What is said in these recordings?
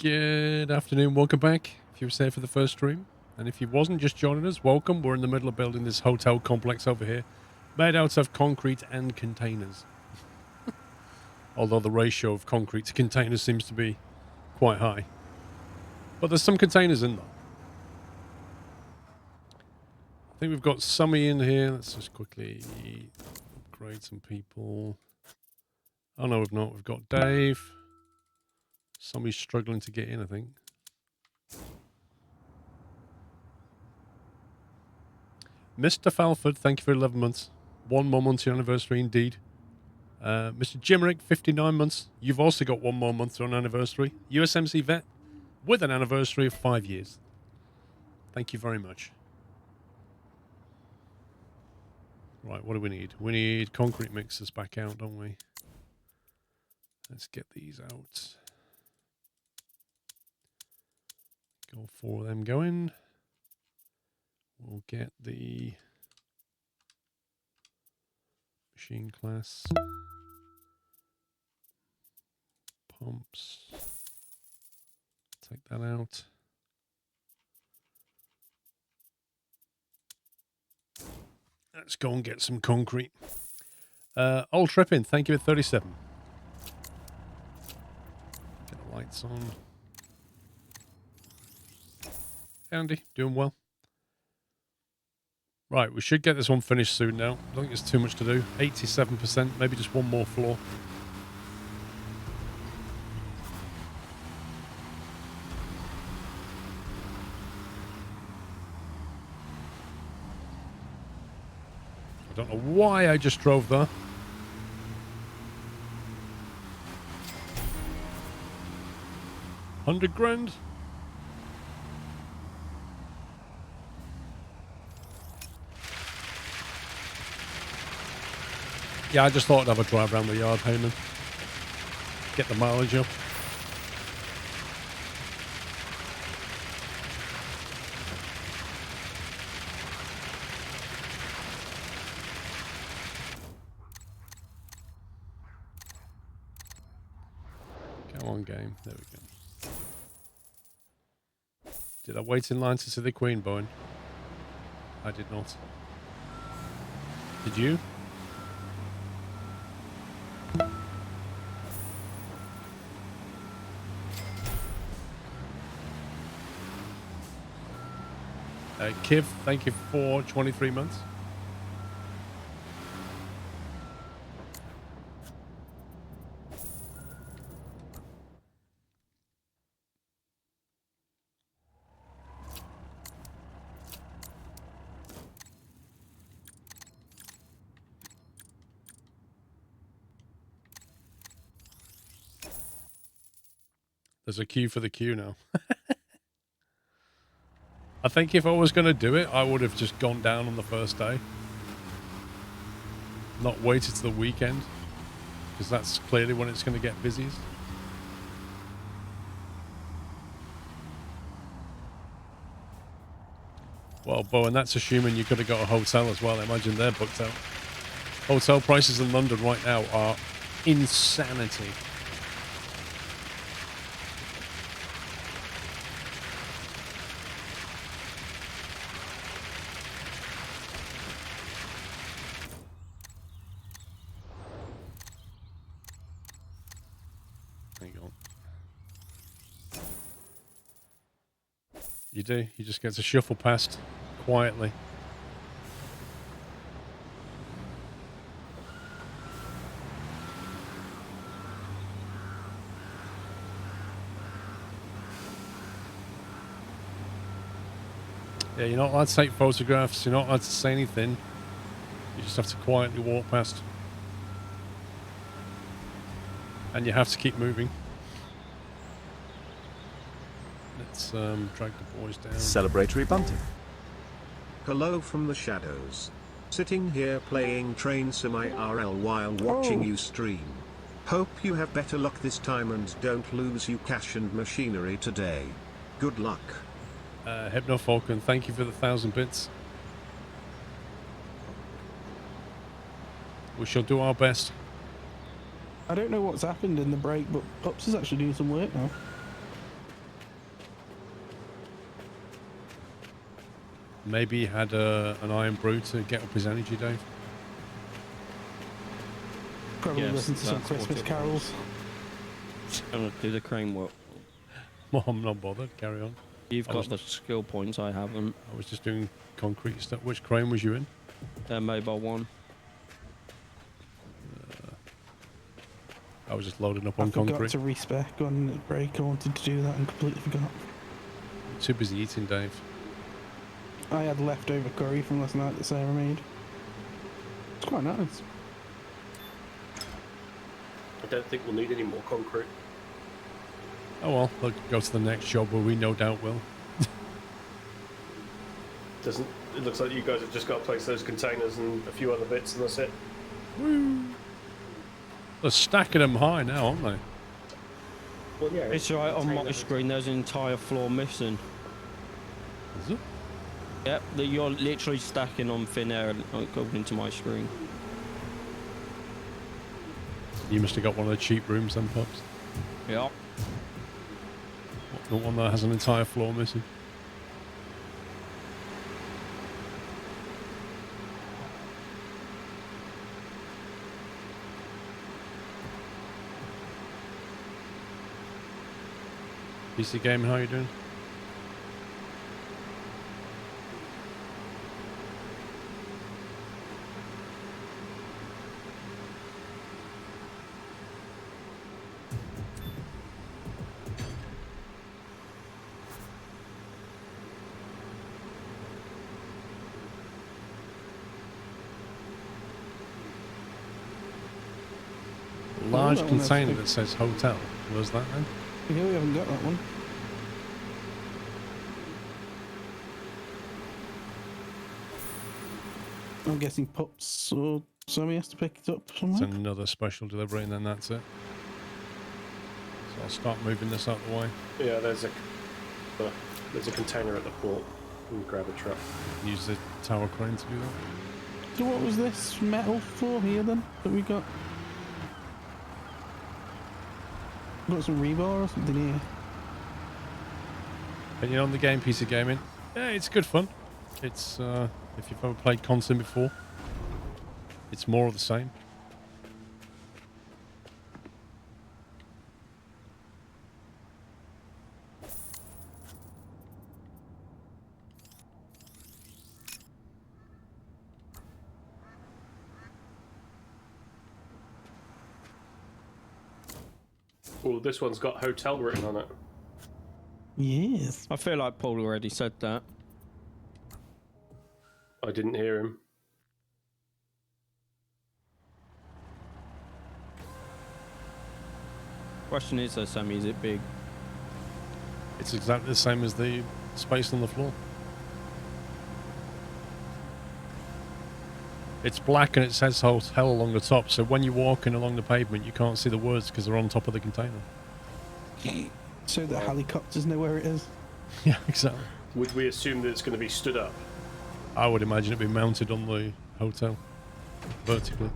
Good afternoon, welcome back. If you were here for the first stream, and if you wasn't just joining us, welcome. We're in the middle of building this hotel complex over here, made out of concrete and containers. Although the ratio of concrete to containers seems to be quite high. But there's some containers in there. I think we've got Summy in here. Let's just quickly upgrade some people. Oh no, we've not. We've got Dave. Summy's struggling to get in, I think. Mr. Falford, thank you for 11 months. 1 more month to your anniversary, indeed. Mr. Jimrick, 59 months. You've also got 1 more month to an anniversary. USMC vet with an anniversary of 5 years. Thank you very much. Right, what do we need? We need concrete mixers back out, don't we? Let's get these out. Got 4 of them going. We'll get the machine class. Pumps. Take that out. Let's go and get some concrete. Old Trippin, thank you for 37. Get the lights on. Hey Andy, doing well. Right, we should get this one finished soon now. I don't think it's too much to do. 87%, maybe just 1 more floor. I don't know why I just drove there. $100,000. Yeah, I just thought I'd have a drive around the yard, Heyman. Get the mileage up. Come on, game. There we go. Did I wait in line to see the Queen, Bowen? I did not. Did you? Kiv, thank you for 23 months. There's a queue for the queue now. I think if I was going to do it, I would have just gone down on the first day. Not waited to the weekend. Because that's clearly when it's going to get busiest. Well, Bowen, that's assuming you could have got a hotel as well. I imagine they're booked out. Hotel prices in London right now are insanity. You do. You just get to shuffle past quietly. Yeah, you're not allowed to take photographs. You're not allowed to say anything. You just have to quietly walk past. And you have to keep moving. Let's drag the boys down. Celebratory bunting. Hello from the shadows. Sitting here playing Train Sim IRL while watching you stream. Hope you have better luck this time and don't lose you cash and machinery today. Good luck. Hypno Falcon, thank you for the 1,000 bits. We shall do our best. I don't know what's happened in the break, but Pops is actually doing some work now. Maybe he had an iron brew to get up his energy, Dave. Probably Yes, listen to some that's what Christmas it carols. I'm gonna do the crane work. Well, I'm not bothered. Carry on. You've I got was- the skill points, I haven't. I was just doing concrete stuff. Which crane was you in? Mobile one. I was just loading up I on forgot concrete. to respec on the break. I wanted to do that and completely forgot. Too busy eating, Dave. I had leftover curry from last night that Sarah made. It's quite nice. I don't think we'll need any more concrete. Oh well, we'll go to the next job where we no doubt will. Doesn't it looks like you guys have just got to place those containers and a few other bits, and that's it. Woo! They're stacking them high now, aren't they? Well, yeah. It's right on my container- screen. There's an entire floor missing. Is it? Yep, that you're literally stacking on thin air according to my screen. You must have got one of the cheap rooms then, Pops. Yeah. The one that has an entire floor missing. PC Gaming, how you doing? Large that one has container big- that says hotel. Was that then? Yeah, we haven't got that one. I'm guessing Pups or somebody has to pick it up It's somewhere. another special delivery and then that's it. So I'll start moving this out of the way. Yeah, there's a container at the port. You can grab a truck. Use the tower crane to do that. So what was this metal for here then that we got? Got some rebar or something here. Opinion on the game, PC Gaming? Yeah, it's good fun. It's, if you've ever played Consim before, it's more of the same. Oh, this one's got hotel written on it. Yes. I feel like Paul already said that. I didn't hear him. Question is though, Sammy, is it big? It's exactly the same as the space on the floor. It's black and it says hotel along the top, so when you're walking along the pavement, you can't see the words because they're on top of the container. So the helicopters know where it is. Yeah, exactly. Would we assume that it's going to be stood up? I would imagine it'd be mounted on the hotel vertically.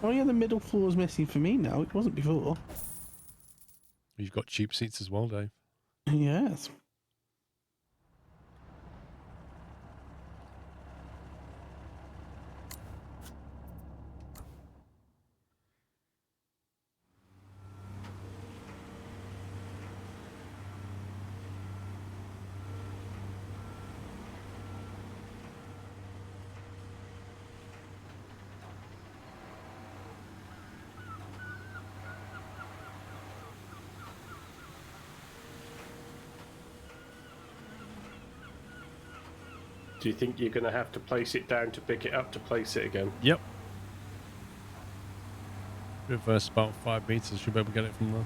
Oh yeah, the middle floor's missing for me now. It wasn't before. You've got cheap seats as well, Dave. Yes. Do you think you're going to have to place it down to pick it up to place it again? Yep. Reverse about 5 meters, should be able to get it from there.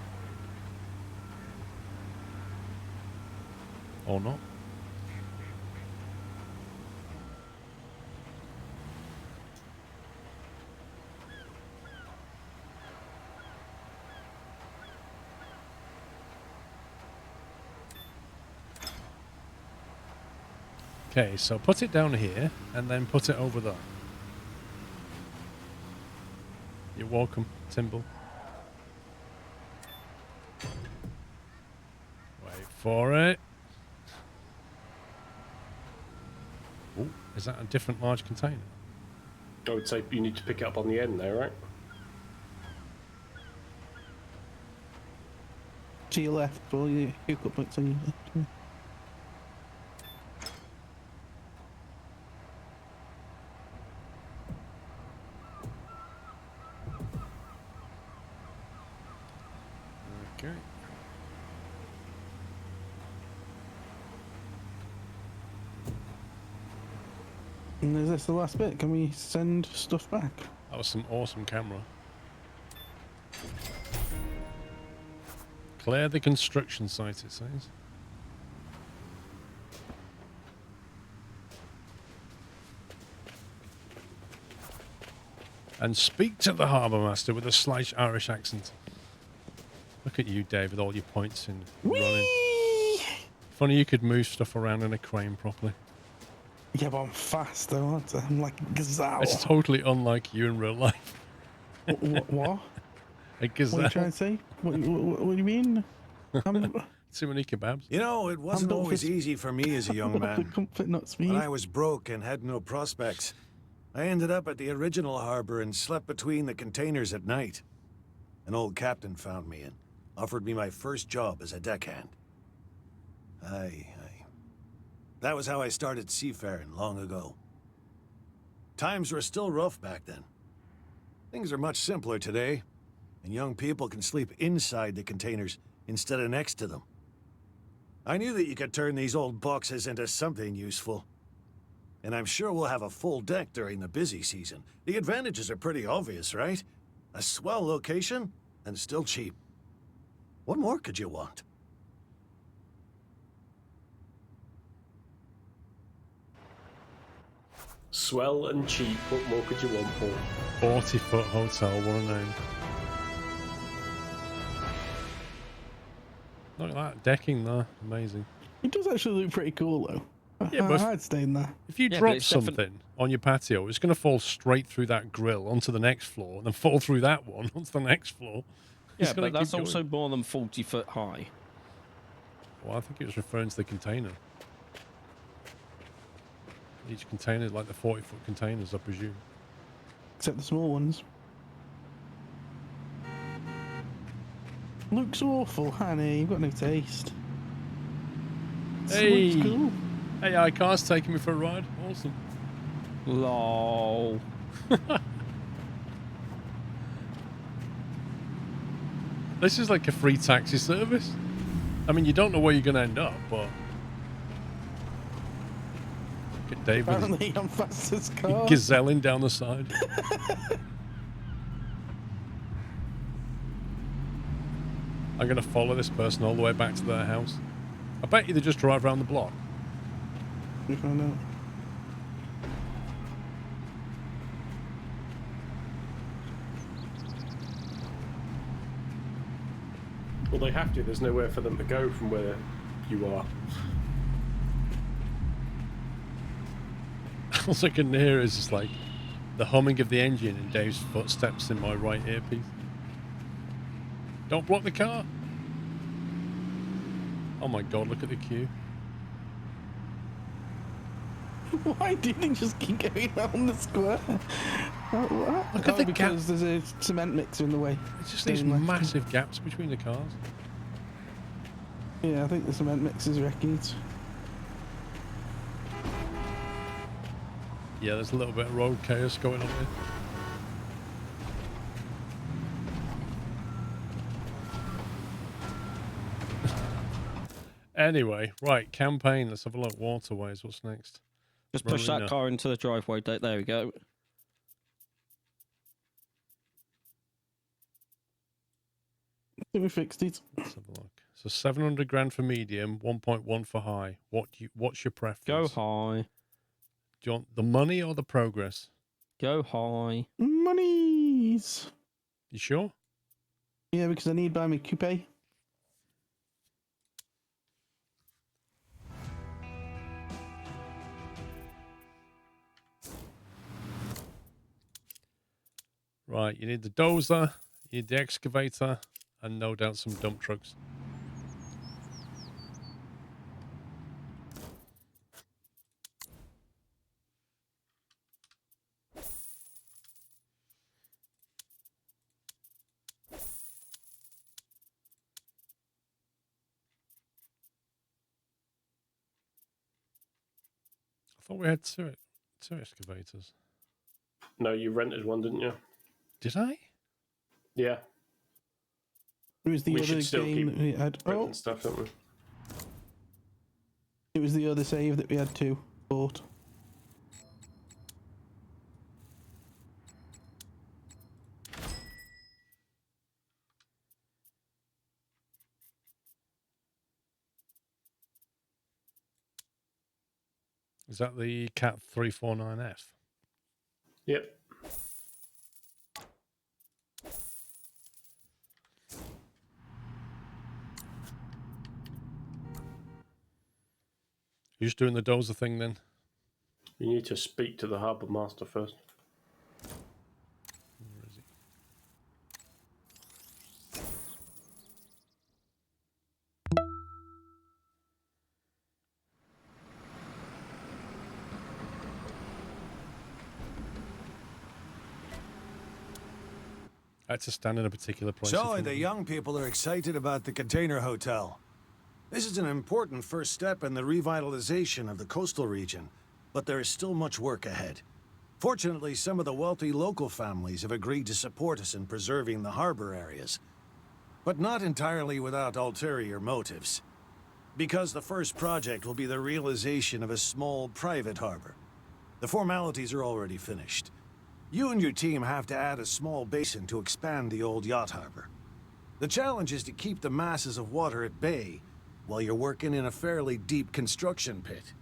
Or not. Okay, so put it down here and then put it over there. You're welcome, Timble. Wait for it. Is that a different large container? I would say you need to pick it up on the end there, right? To your left, all your hookup points on your left. Yeah. Okay. And is this the last bit? Can we send stuff back? That was some awesome camera. Clear the construction site, it says. And speak to the harbour master with a slight Irish accent. Look at you, Dave, with all your points in running. Whee! Funny you could move stuff around in a crane properly. Yeah, but I'm fast though, aren't I? I'm like a gazelle. It's totally unlike you in real life. What? A gazelle. What are you trying to say? What do you mean? Too many kebabs. You know, it wasn't built always for easy for me as a young The man. comfort, not speed. When I was broke and had no prospects, I ended up at the original harbor and slept between the containers at night. An old captain found me and offered me my first job as a deckhand. That was how I started seafaring long ago. Times were still rough back then. Things are much simpler today, and young people can sleep inside the containers instead of next to them. I knew that you could turn these old boxes into something useful. And I'm sure we'll have a full deck during the busy season. The advantages are pretty obvious, right? A swell location, and still cheap. What more could you want? Swell and cheap. What more could you want for? 40-foot hotel, what a name. Look at that decking there. Amazing. It does actually look pretty cool though. Yeah, but I'd stay in there. If you Yeah, but drop it's something on your patio, it's going to fall straight through that grill onto the next floor, and then fall through that one onto the next floor. It's Yeah, gonna but that's keep also going. more than 40 foot high. Well, I think it was referring to the container. Each container is like the 40-foot containers, I presume. Except the small ones. Looks awful, honey. You've got no taste. Hey! Looks cool. AI car's taking me for a ride. Awesome. Lol. This is like a free taxi service. I mean, you don't know where you're going to end up, but... Look at David. Apparently I'm fastest car. Gazelling down the side. I'm going to follow this person all the way back to their house. I bet you they just drive around the block. We found out. Well, they have to. There's nowhere for them to go from where you are. All I can hear is just like the humming of the engine and Dave's footsteps in my right earpiece. Don't block the car. Oh my god, look at the queue. Why did they just keep going around the square? Look at the gap. Because there's a cement mixer in the way. It's just these Staying left. massive gaps between the cars. Yeah, I think the cement mixer's wrecking it. Yeah, there's a little bit of road chaos going on here. Anyway, right, campaign. Let's have a look. Waterways, what's next? Just push Marina. that car into the driveway. There we go. I think we fixed it. Let's have a look. So 700 grand for medium, 1.1 for high. What's your preference? Go high. Do you want the money or the progress? Go high. Monies! You sure? Yeah, because I need to buy me coupe. Right, you need the dozer, you need the excavator, and no doubt some dump trucks. thought we had two excavators. No, you rented one, didn't you? Did I? Yeah. It was the We other should still game keep that we had. renting Oh, stuff, don't we? it was the other save that we had two bought. Is that the Cat 349F? Yep. Who's doing the dozer thing then? You need to speak to the harbour master first. Where is he? I had to stand in a particular place. in So, front of the him. young people are excited about the container hotel. This is an important first step in the revitalization of the coastal region, but there is still much work ahead. Fortunately, some of the wealthy local families have agreed to support us in preserving the harbor areas, but not entirely without ulterior motives. Because the first project will be the realization of a small private harbor. The formalities are already finished. You and your team have to add a small basin to expand the old yacht harbor. The challenge is to keep the masses of water at bay while you're working in a fairly deep construction pit.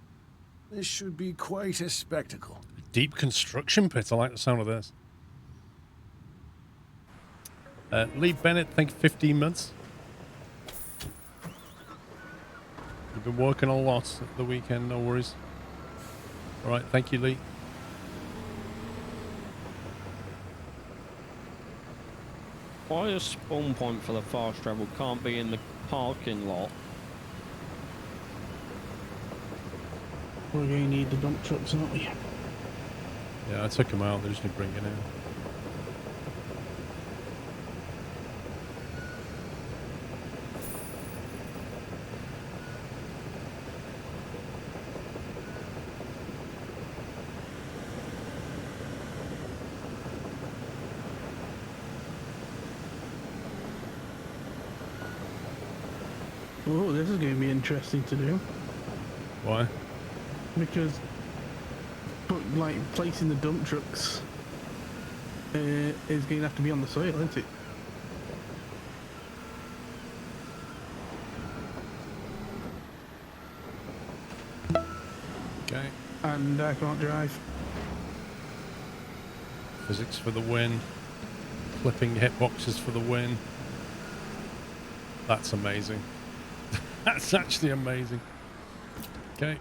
This should be quite a spectacle. Deep construction pit. I like the sound of this. Lee Bennett, thank you, 15 months. You've been working a lot at the weekend, no worries. All right, thank you, Lee. Why a spawn point for the fast travel can't be in the parking lot? We're going to need the dump trucks, aren't we? Yeah, I took him out. They just need to bring it in. Oh, this is going to be interesting to do. Why? Because, like, placing the dump trucks is going to have to be on the soil, isn't it? Okay. And I can't drive. Physics for the win. Flipping hitboxes for the win. That's amazing. That's actually amazing. Okay.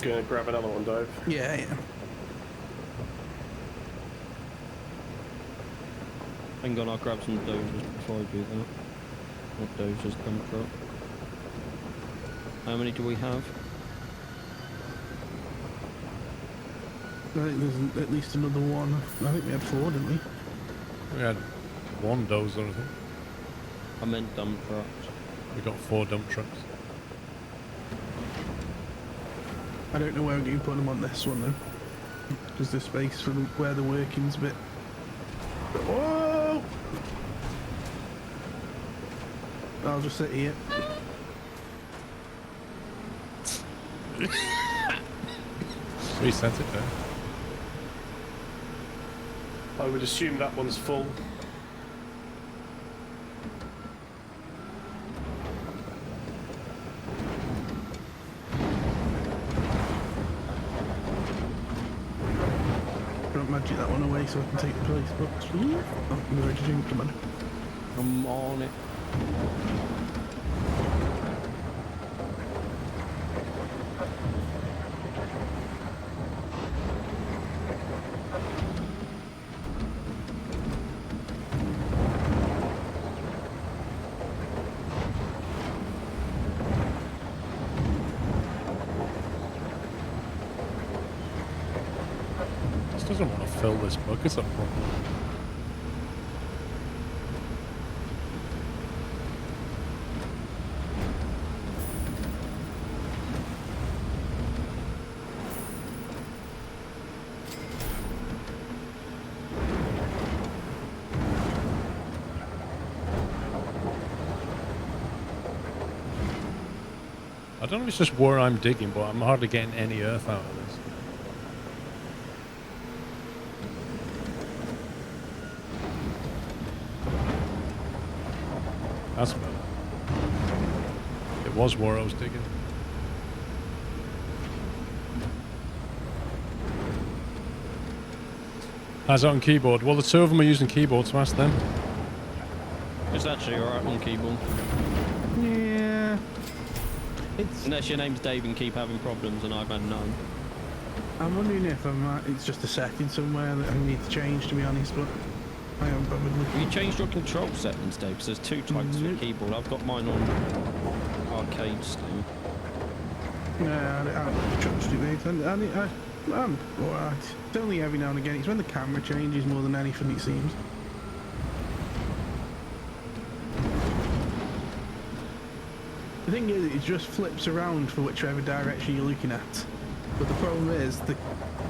Gonna grab another one, Dave. Yeah, yeah. Hang on, I'll grab some dozers before I do that. What dozers come from? How many do we have? I think there's at least another one. I think we had 4, didn't we? We had one dozer, I think. I meant dump trucks. We got 4 dump trucks. I don't know where we're going to put them on this one, though. Because the space for where the working's a bit... Whoa! I'll just sit here. Reset it there. I would assume that one's full. Don't magic that one away so I can take the place, but... Oh, I'm ready to come on. I'm on it. This doesn't want to fill this bucket up properly. don't know if it's just where I'm digging, but I'm hardly getting any earth out of this. That's better. It was where I was digging. How's it on keyboard? Well, the two of them are using keyboard, so ask them. It's actually alright on keyboard. Yeah. It's. Unless your name's Dave and keep having problems, and I've had none. I'm wondering if it's just a setting somewhere that I need to change, to be honest, but I haven't bothered looking. You changed your control settings, Dave, because there's two types of keyboard. I've got mine on arcade still. Yeah, I don't trust it, mate. I'm alright. It's only every now and again. It's when the camera changes more than anything, it seems. The thing is, it just flips around for whichever direction you're looking at. But the problem is that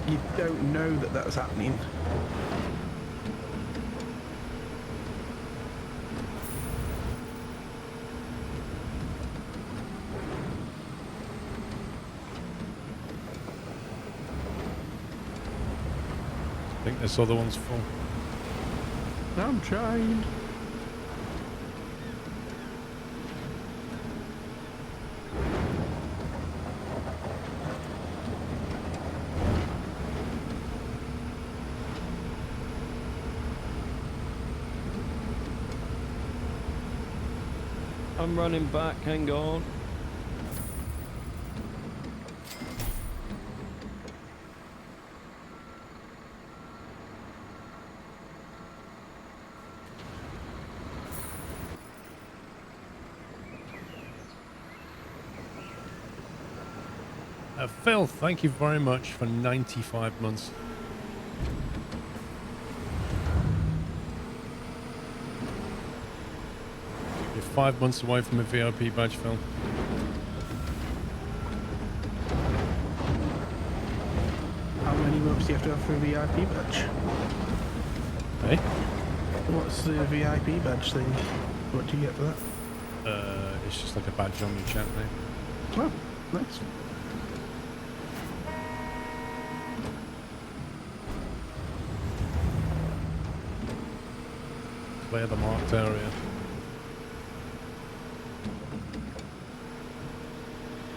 you don't know that that's happening. I think this other one's full. I'm trying. I'm running back, hang on. Phil, thank you very much for 95 months. You're 5 months away from a VIP badge, Phil. How many months do you have to have for a VIP badge? Hey? What's the VIP badge thing? What do you get for that? It's just like a badge on your chat name. Oh, nice. Clear the marked area.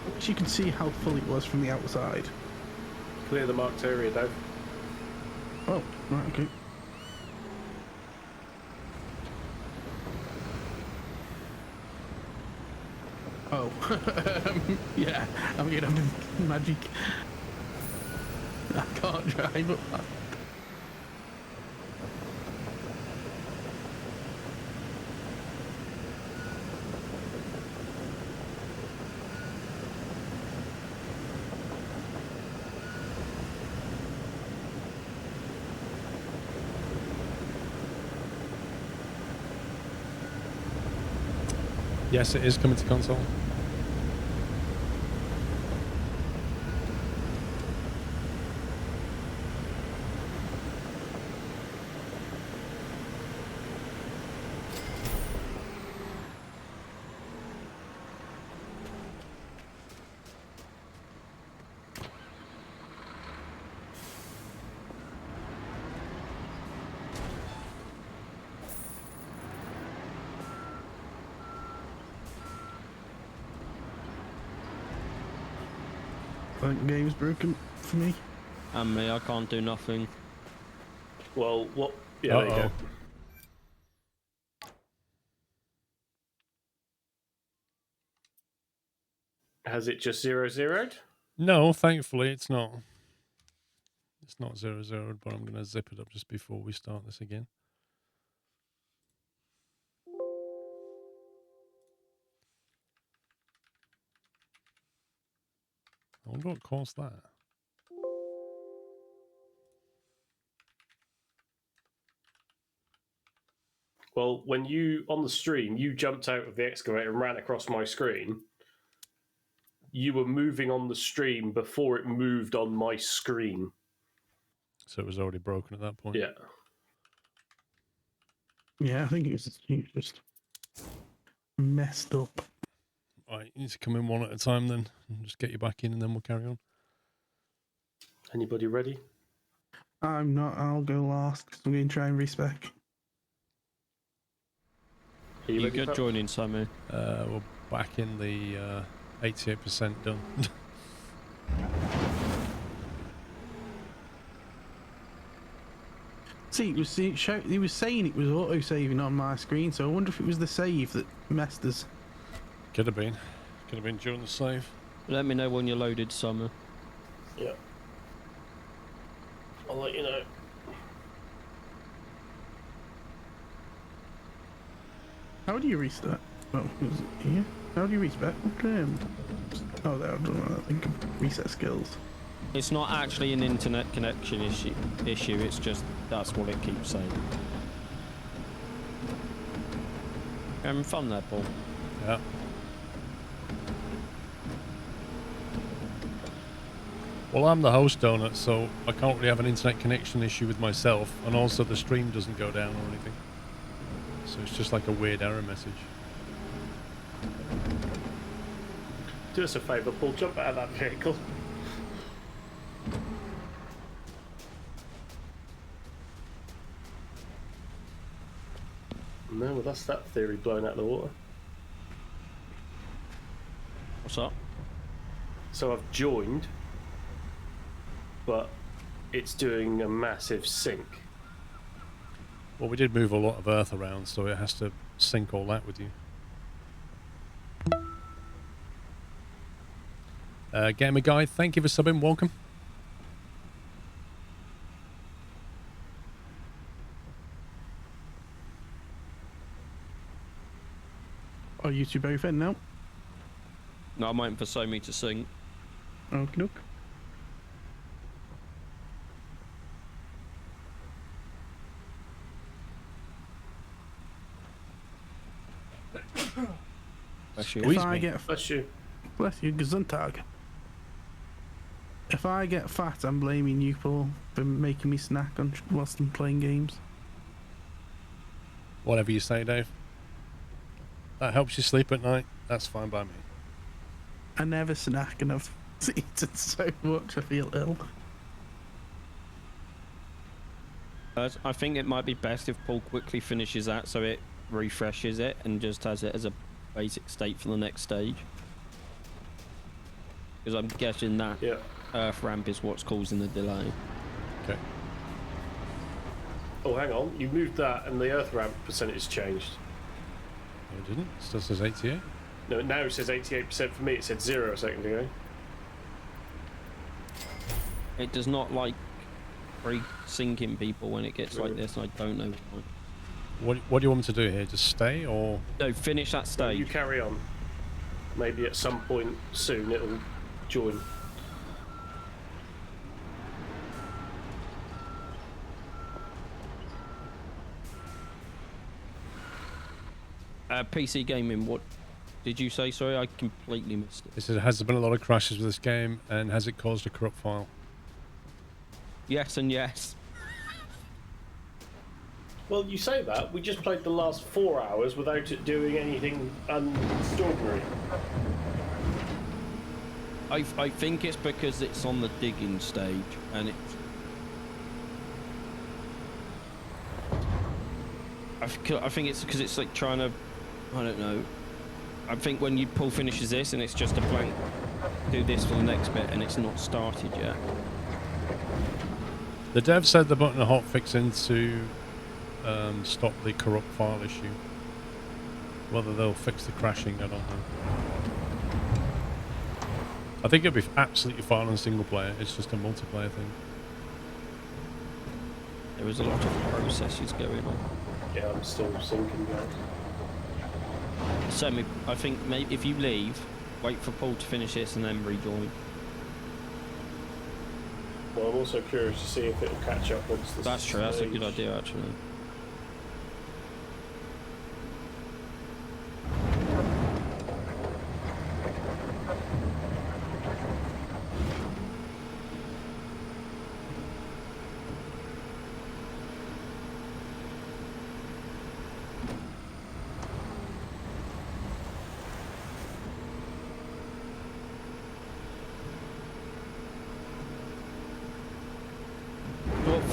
I wish you could see how full it was from the outside. Clear the marked area, Dave. Oh, right, okay. Oh, yeah, I'm gonna have magic. I can't drive up that. Yes, it is coming to console. I think the game's broken for me. And me, I can't do nothing. Well, what? Yeah, there you go. Has it just 0-0'd? No, thankfully it's not. It's not 0-0, but I'm going to zip it up just before we start this again. I wonder what caused that. Well, when you, on the stream, you jumped out of the excavator and ran across my screen. You were moving on the stream before it moved on my screen. So it was already broken at that point. Yeah. Yeah, I think it was just messed up. Right. You need to come in one at a time then. And just get you back in and then we'll carry on. Anybody ready? I'm not. I'll go last because I'm going to try and respec. Are you You ready, good Pat? joining, Sammy? We're back in the 88% done. See, it was he was saying it was auto saving on my screen, so I wonder if it was the save that messed us. Could have been. Could have been during the save. Let me know when you're loaded, Summer. Yeah. I'll let you know. How do you restart? Oh, was it here? How do you respec? Oh, there. I've done that. I think reset skills. It's not actually an internet connection issue. It's just that's what it keeps saying. Having fun there, Paul. Yeah. Well, I'm the host, Donut, so I can't really have an internet connection issue with myself, and also the stream doesn't go down or anything. So it's just like a weird error message. Do us a favour, Paul. Jump out of that vehicle. No, well, that's that theory blown out of the water. What's up? So I've joined, but it's doing a massive sync. Well, we did move a lot of earth around, so it has to sync all that with you. Gamer Guy, thank you for subbing. Welcome. Are you two both in now? No, I'm waiting for Somi to sing. Okay, look. Bless you. Squeeze If I me. get Bless you. bless you, Gesundtag. If I get fat, I'm blaming you, Paul, for making me snack on whilst I'm playing games. Whatever you say, Dave. That helps you sleep at night. That's fine by me. I never snack, and I've eaten so much I feel ill. I think it might be best if Paul quickly finishes that so it refreshes it and just has it as a basic state for the next stage. Because I'm guessing that Yeah. earth ramp is what's causing the delay. Okay. Oh, hang on. You moved that, and the earth ramp percentage changed. No, it didn't. It still says 88. No, now it says 88% for me. It said 0 a second ago. It does not like re-syncing people when it gets like this, and I don't know why. What do you want me to do here? Just stay or? No, finish that So you stage. carry on. Maybe at some point soon it'll join. PC gaming, what did you say? Sorry, I completely missed it. It says, has there been a lot of crashes with this game, and has it caused a corrupt file? Yes and yes. Well, you say that. We just played the last 4 hours without it doing anything extraordinary. I think it's because it's on the digging stage, and it's... I think it's because it's like trying to... I don't know. I think when you Paul finishes this and it's just a blank, do this for the next bit, and it's not started yet. The dev said the button a hotfix in to stop the corrupt file issue. Whether they'll fix the crashing, I don't know. I think it'll be absolutely fine on single player. It's just a multiplayer thing. There is a lot of processes going on. Yeah, I'm still sinking, guys. So I think maybe if you leave, wait for Paul to finish this and then rejoin. Well, I'm also curious to see if it'll catch up once this. That's true. That's a good idea, actually.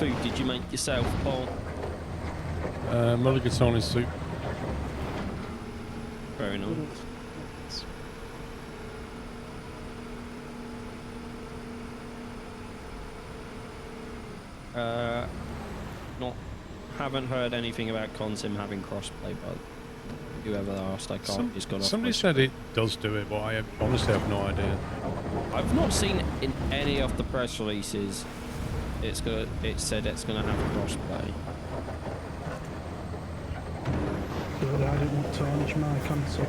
food did you make yourself, Paul? Mulligatawny soup. Very nice. Haven't heard anything about Consim having crossplay, but whoever asked, I can't. Just got off. Somebody said it does do it, but I honestly have no idea. I've not seen in any of the press releases. It said it's gonna have crossplay. But I didn't want to tarnish my console.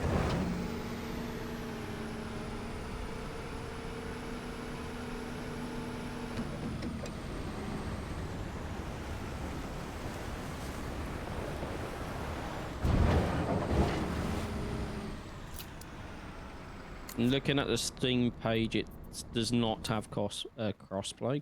Looking at the Steam page, it does not have crossplay.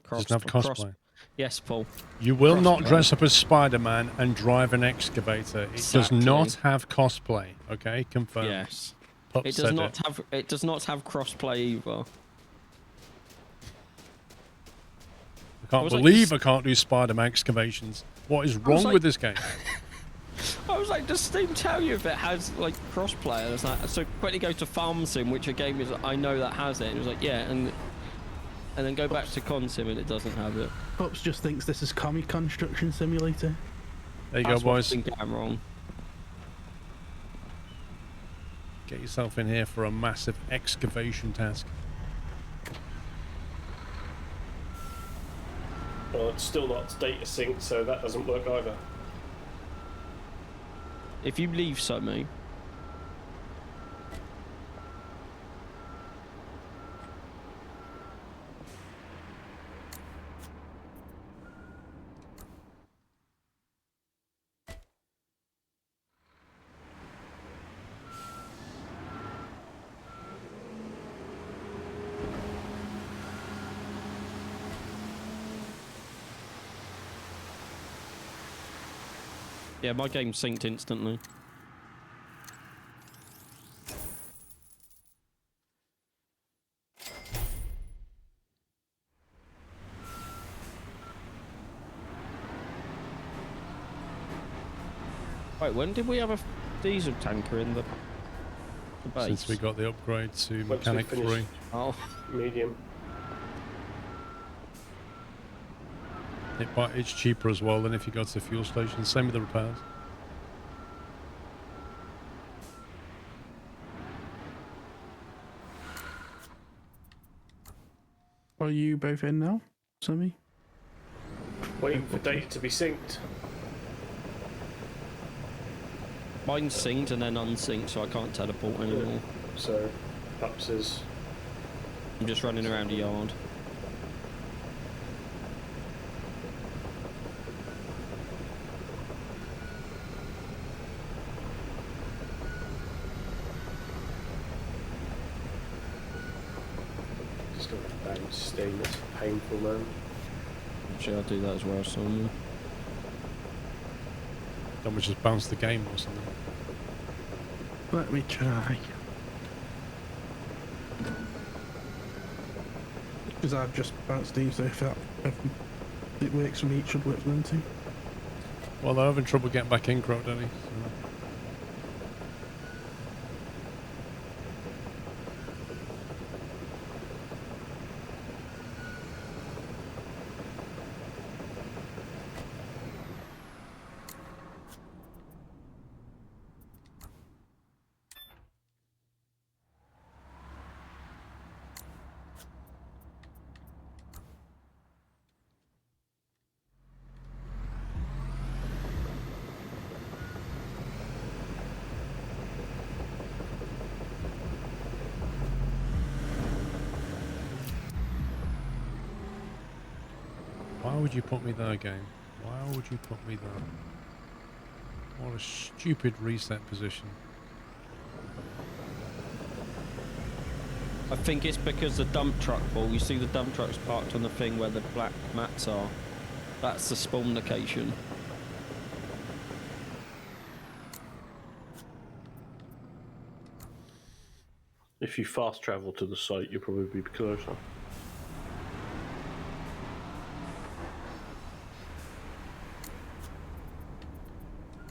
Doesn't have cosplay. Yes, Paul. You will not Crossplay. dress up as Spider-Man and drive an excavator. It does Exactly. not have cosplay. Okay, confirmed. Yes. Pup It said does not have. It does not have crossplay either. I can't was like, believe I can't do Spider-Man excavations. What is wrong like- with this game? I was like, does Steam tell you if it has like crossplay? And it's like, so quickly go to Farm Sim, which a game is I know that has it. And it was like, yeah, and then go back to Consim and it doesn't have it. Pups just thinks this is Commie Construction Simulator. There you That's go, what I boys. think I'm wrong. Get yourself in here for a massive excavation task. Well, it's still not data synced, so that doesn't work either. If you leave something, yeah, my game synced instantly. Wait, when did we have a diesel tanker in the base? Since we got the upgrade to Once Mechanic we 3. finished Oh, medium. It's cheaper as well than if you go to the fuel station. Same with the repairs. Are you both in now, Sammy? Waiting for data to be synced. mine's synced and then unsynced, so I can't teleport anymore. So, Pups is I'm just running around the yard. just got to bounce steam. It's painful, man. Actually, I'll do that as well, so Don't we just bounce the game or something? Let me try. Because I've just bounced these, so if it works for me, it should work for them too. Well, they're having trouble getting back in, Crow Daddy. So. Why would you put me there, game? Why would you put me there? What a stupid reset position. I think it's because the dump truck ball, you see the dump trucks parked on the thing where the black mats are. That's the spawn location. If you fast travel to the site, you'll probably be closer.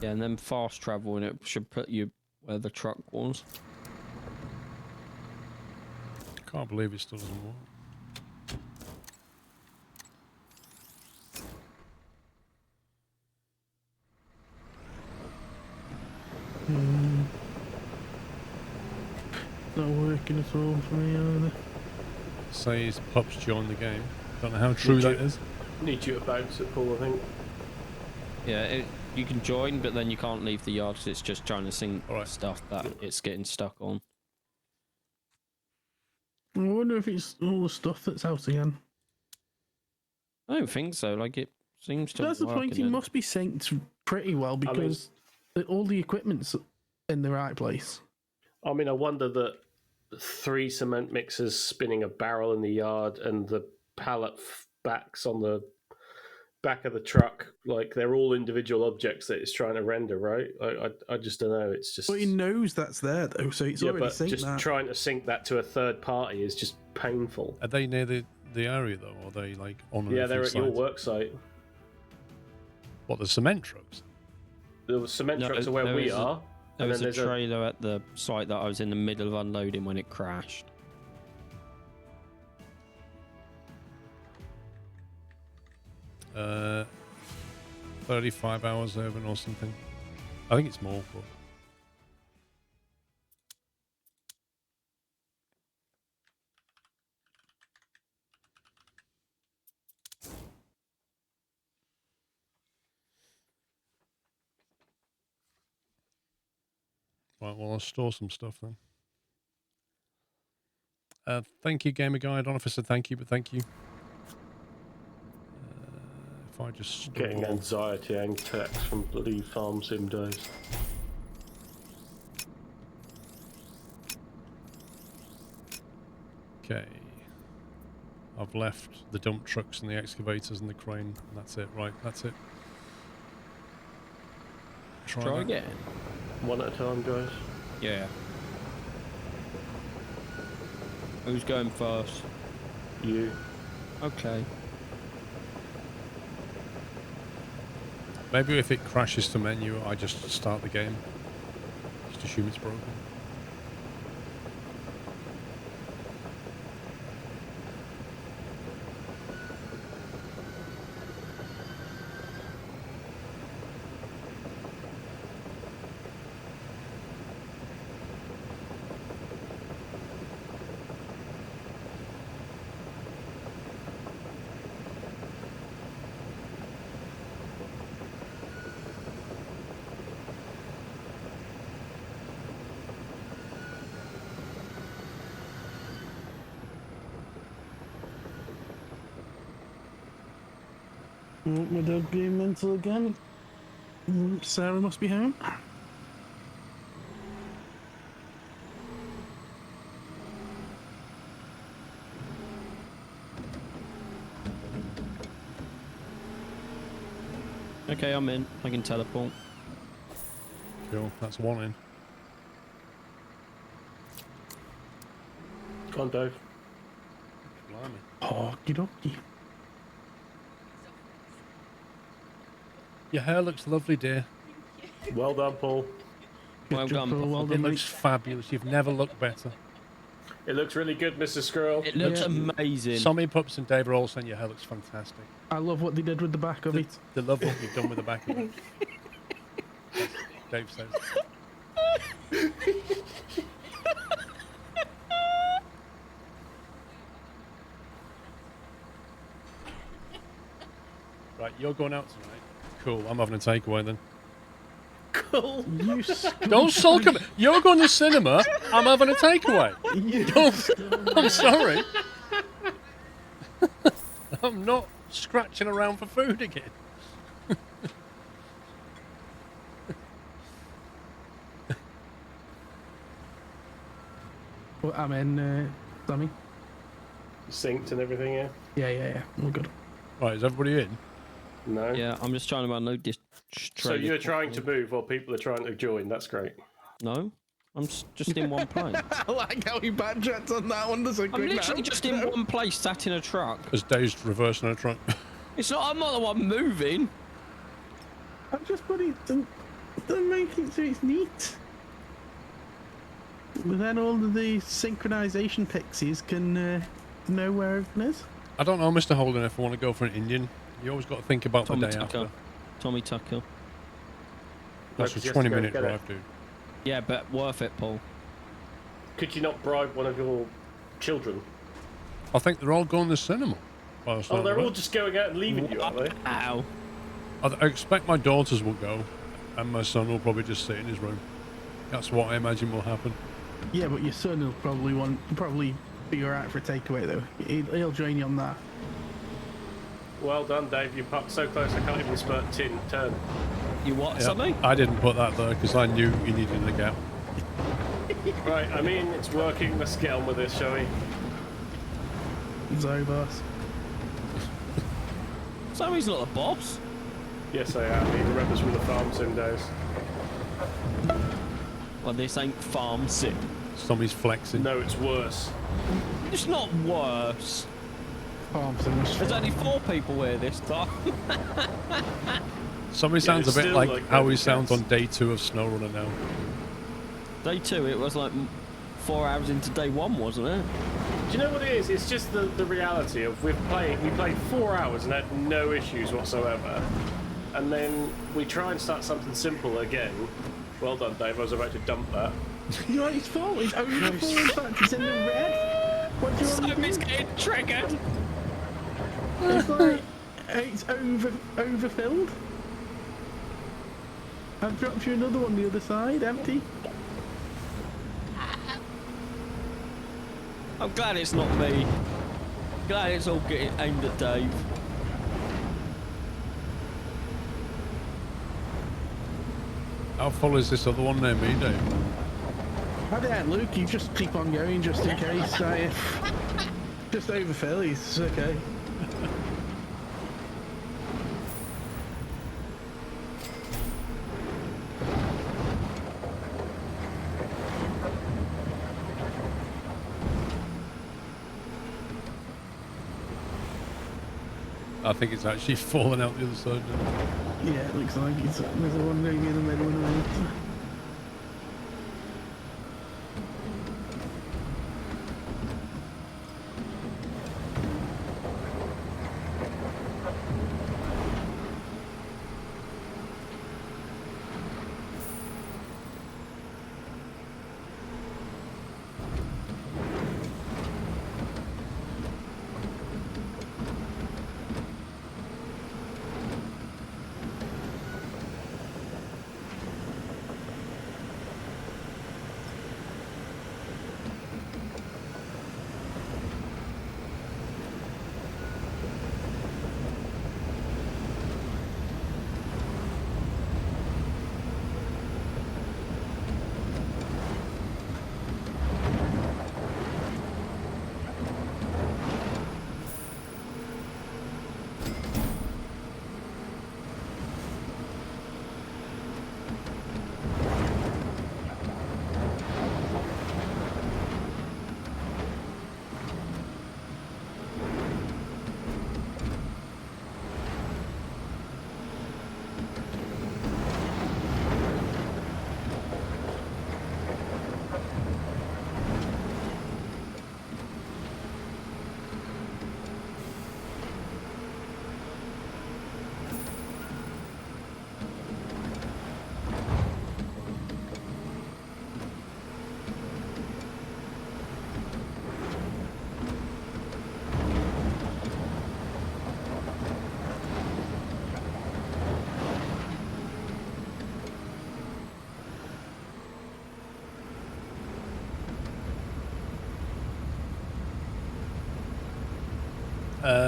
Yeah, and then fast travel, and it should put you where the truck was. Can't believe it still doesn't work. Not working at all for me either. Says pups joined the game. Don't know how true that is. Need you to bounce it, Paul, I think. Yeah, you can join, but then you can't leave the yard because it's just trying to sync Alright. stuff that it's getting stuck on. I wonder if it's all the stuff that's out again. I don't think so. Like, it seems to That's the work point. He again. must be synced pretty well because all the equipment's in the right place. I mean, I wonder that 3 cement mixers spinning a barrel in the yard and the pallet backs on the back of the truck, like they're all individual objects that it's trying to render, right? I just don't know. It's just. But he knows that's there though, so it's already but synced just that. trying to sync that to a third party is just painful. Are they near the area though? Or are they like on? Yeah, they're at your work site. What, the cement trucks? The cement trucks are where we are. There and was then a there's trailer at the site that I was in the middle of unloading when it crashed. Uh, 35 hours over or something. I think it's more, but right, well, I'll store some stuff then. Thank you, Gamer Guy. I don't know if I said thank you, but thank you. If I just store... getting anxiety and text from bloody farm sim days. Okay. I've left the dump trucks and the excavators and the crane. And that's it. Right, that's it. Try again. One at a time, guys. Yeah. Who's going first? You. Okay. Maybe if it crashes to menu, I just start the game. Just assume it's broken. My dog being mental again. Sarah must be home. Okay, I'm in. I can teleport. Cool, that's one in. Go on, Dave. Blimey. Okie dokie. Your hair looks lovely, dear. Well done, Paul. Well job, done. Paul, well It done, looks fabulous. You've never looked better. It looks really good, Mr. Squirrel. It looks Yeah. amazing. Sommy Pups and Dave are all saying your hair looks fantastic. I love what they did with the back of it. They love what you've done with the back of it. Dave says. Right, you're going out tonight. Cool, I'm having a takeaway then. Cool. You Don't sulk at me. You're going to the cinema, I'm having a takeaway. I'm sorry. I'm not scratching around for food again. Well, I'm in, Sammy. Synced and everything, yeah? Yeah. We're good. Right, is everybody in? No. Yeah, I'm just trying to unload this So trailer. you're trying to move while people are trying to join. That's great. No, I'm just in one place. I like how he backtracked on that one. There's a I'm quick literally now. just in one place, sat in a truck. As Dave's reversing a truck. It's not. I'm not the one moving. I'm just bloody They're making it so it's neat. But then all of the synchronization pixies can know where everything is. I don't know, Mr. Holden, if I want to go for an Indian. You always got to think about Tommy the day Tucker. after. Tommy Tucker. That's a because you have to go 20-minute get it. drive, dude. Yeah, but worth it, Paul. Could you not bribe one of your children? I think they're all going to the cinema. Oh, they're all just going out and leaving you, aren't they? Ow. I expect my daughters will go, and my son will probably just sit in his room. That's what I imagine will happen. Yeah, but your son will probably be alright for a takeaway though. He'll join you on that. Well done, Dave. You parked so close I can't even turn. You what, Yeah, something? I didn't put that there because I knew you needed a gap. Right, I mean, it's working. Let's get on with this, shall we? Sorry, boss. Sammy's not the boss. Yes, I am. He remembers from the farm sim days. Well, this ain't farm sim. Somebody's flexing. No, it's worse. It's not worse. Farm so much There's fun. only 4 people here this time. Somebody sounds a it's bit still like like how he Baby sounds on Cats. day 2 of SnowRunner now. Day 2, it was like 4 hours into day 1, wasn't it? Do you know what it is? It's just the reality of we played 4 hours and had no issues whatsoever. And then we try and start something simple again. Well done, Dave. I was about to dump that. You know, it's full. It's over full. In fact, it's in the red. What do you want to Sammy's do? getting triggered. It's like it's overfilled. I've dropped you another one the other side, empty. I'm glad it's not me. Glad it's all getting aimed at Dave. How full is this other one near me, Dave? I don't, Luke. You just keep on going just in case. Just overfill. It's okay. I think it's actually falling out the other side now. Yeah, it looks like there's a one going in the middle and right.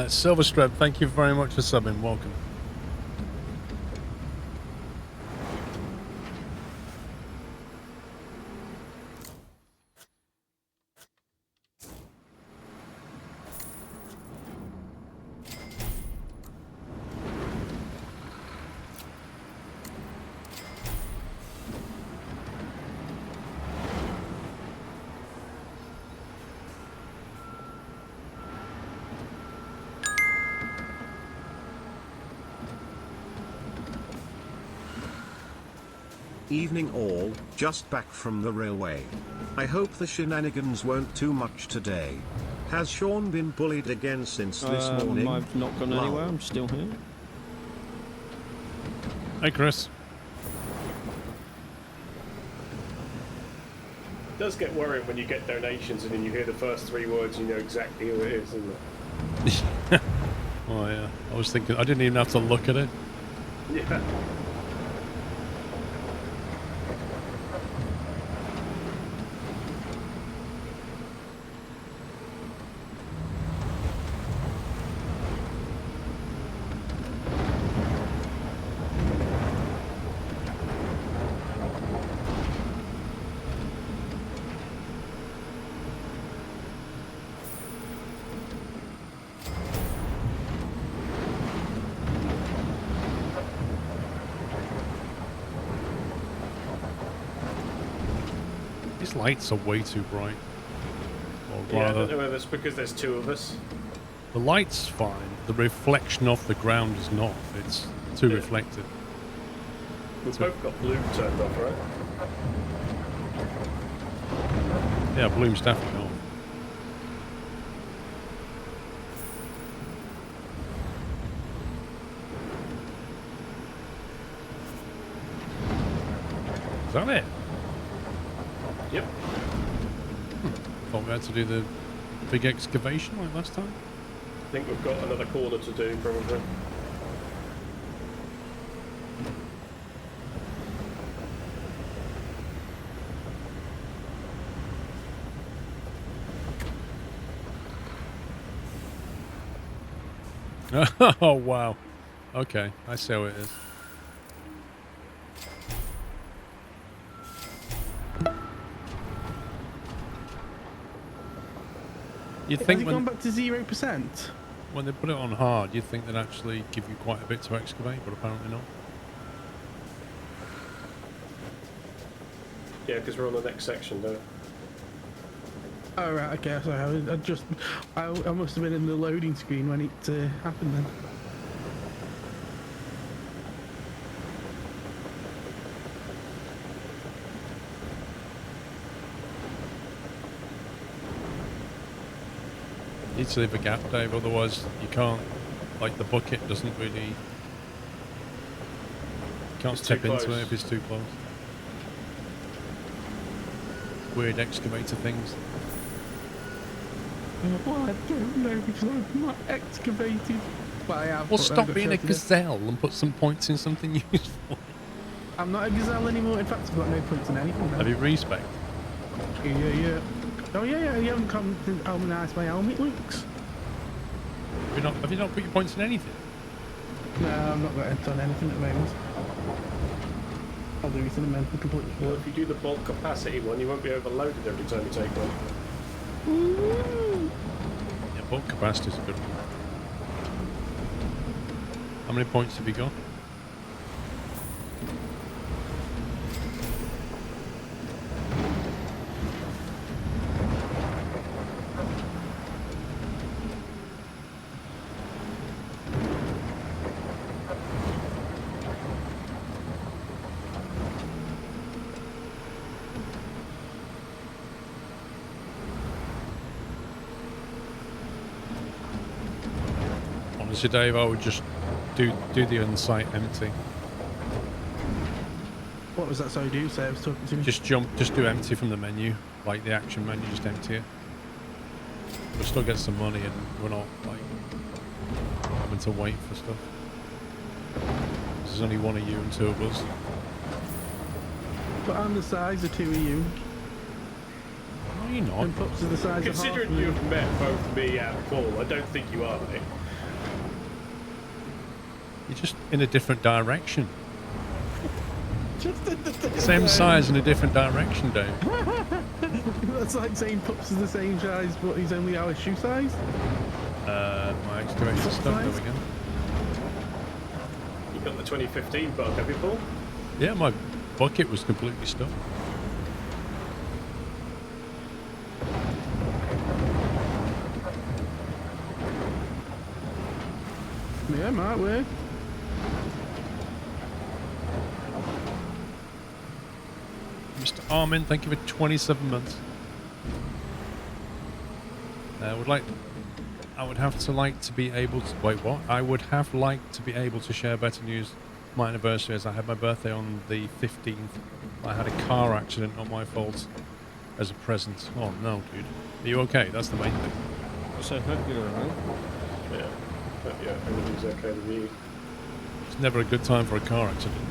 Silverstrap, thank you very much for subbing. Welcome. Evening all, just back from the railway. I hope the shenanigans weren't too much today. Has Sean been bullied again since this morning? I've not gone Lol. anywhere. I'm still here. Hey, Chris. It does get worrying when you get donations and then you hear the first 3 words, you know exactly who it is, isn't it? Oh, yeah. I was thinking, I didn't even have to look at it. Yeah. These lights are way too bright. Or Yeah, I rather, don't know whether it's because there's 2 of us. the light's fine. The reflection off the ground is not. It's too Yeah. reflected. We've both got blue turned off, right? Yeah, Bloom's definitely on. Is that it? Yep. Thought we had to do the big excavation like last time. I think we've got another corner to do, probably. Oh, wow. Okay, I see how it is. You'd Has think it gone back to 0%? when they put it on hard, you'd think they'd actually give you quite a bit to excavate, but apparently not. Yeah, because we're on the next section, don't we? Oh, right, okay, sorry. I must have been in the loading screen when it happened then. You need to leave a gap, Dave, otherwise you can't, like the bucket doesn't really, you can't It's too step into close. it if it's too close. Weird excavator things. Well, I don't know because I'm not excavated. But I have. Well, but I stop got being a shouted at. gazelle and put some points in something useful. I'm not a gazelle anymore. In fact, I've got no points in anything now. Have you respec? Yeah. Oh, yeah, you haven't come to how nice my helmet looks. Have you not put your points in anything? No, I'm not got on anything at the moment. I'll do it in a minute, completely. Well, if you do the bulk capacity one, you won't be overloaded every time you take one. Yeah, bulk capacity's a good one. How many points have you got? Honestly, Dave, I would just do the unsight empty. What was that? Sorry, do say I was talking to me. Just do empty from the menu, like the action menu, just empty it. We'll still get some money and we're not like having to wait for stuff. There's only one of you and 2 of us. But I'm the size of 2 of you. No, you're not. And Pups are the size Considering of half of you've met both me and Paul, I don't think you are, mate. You're just in a different direction. Just Same size in a different direction, Dave. That's like saying Pups is the same size, but he's only our shoe size. My excavation stuff, there we go. You got the 2015 bug, have you, Paul? Yeah, my bucket was completely stuck. Yeah, might work. Mr. Armin, thank you for 27 months. I would have to be able to, wait, what? I would have liked to be able to share better news. My anniversary, as I had my birthday on the 15th. I had a car accident, not my fault, as a present. Oh no, dude. Are you okay? That's the main thing. So hope you're alright. Yeah. But yeah, everything's okay with you. It's never a good time for a car accident.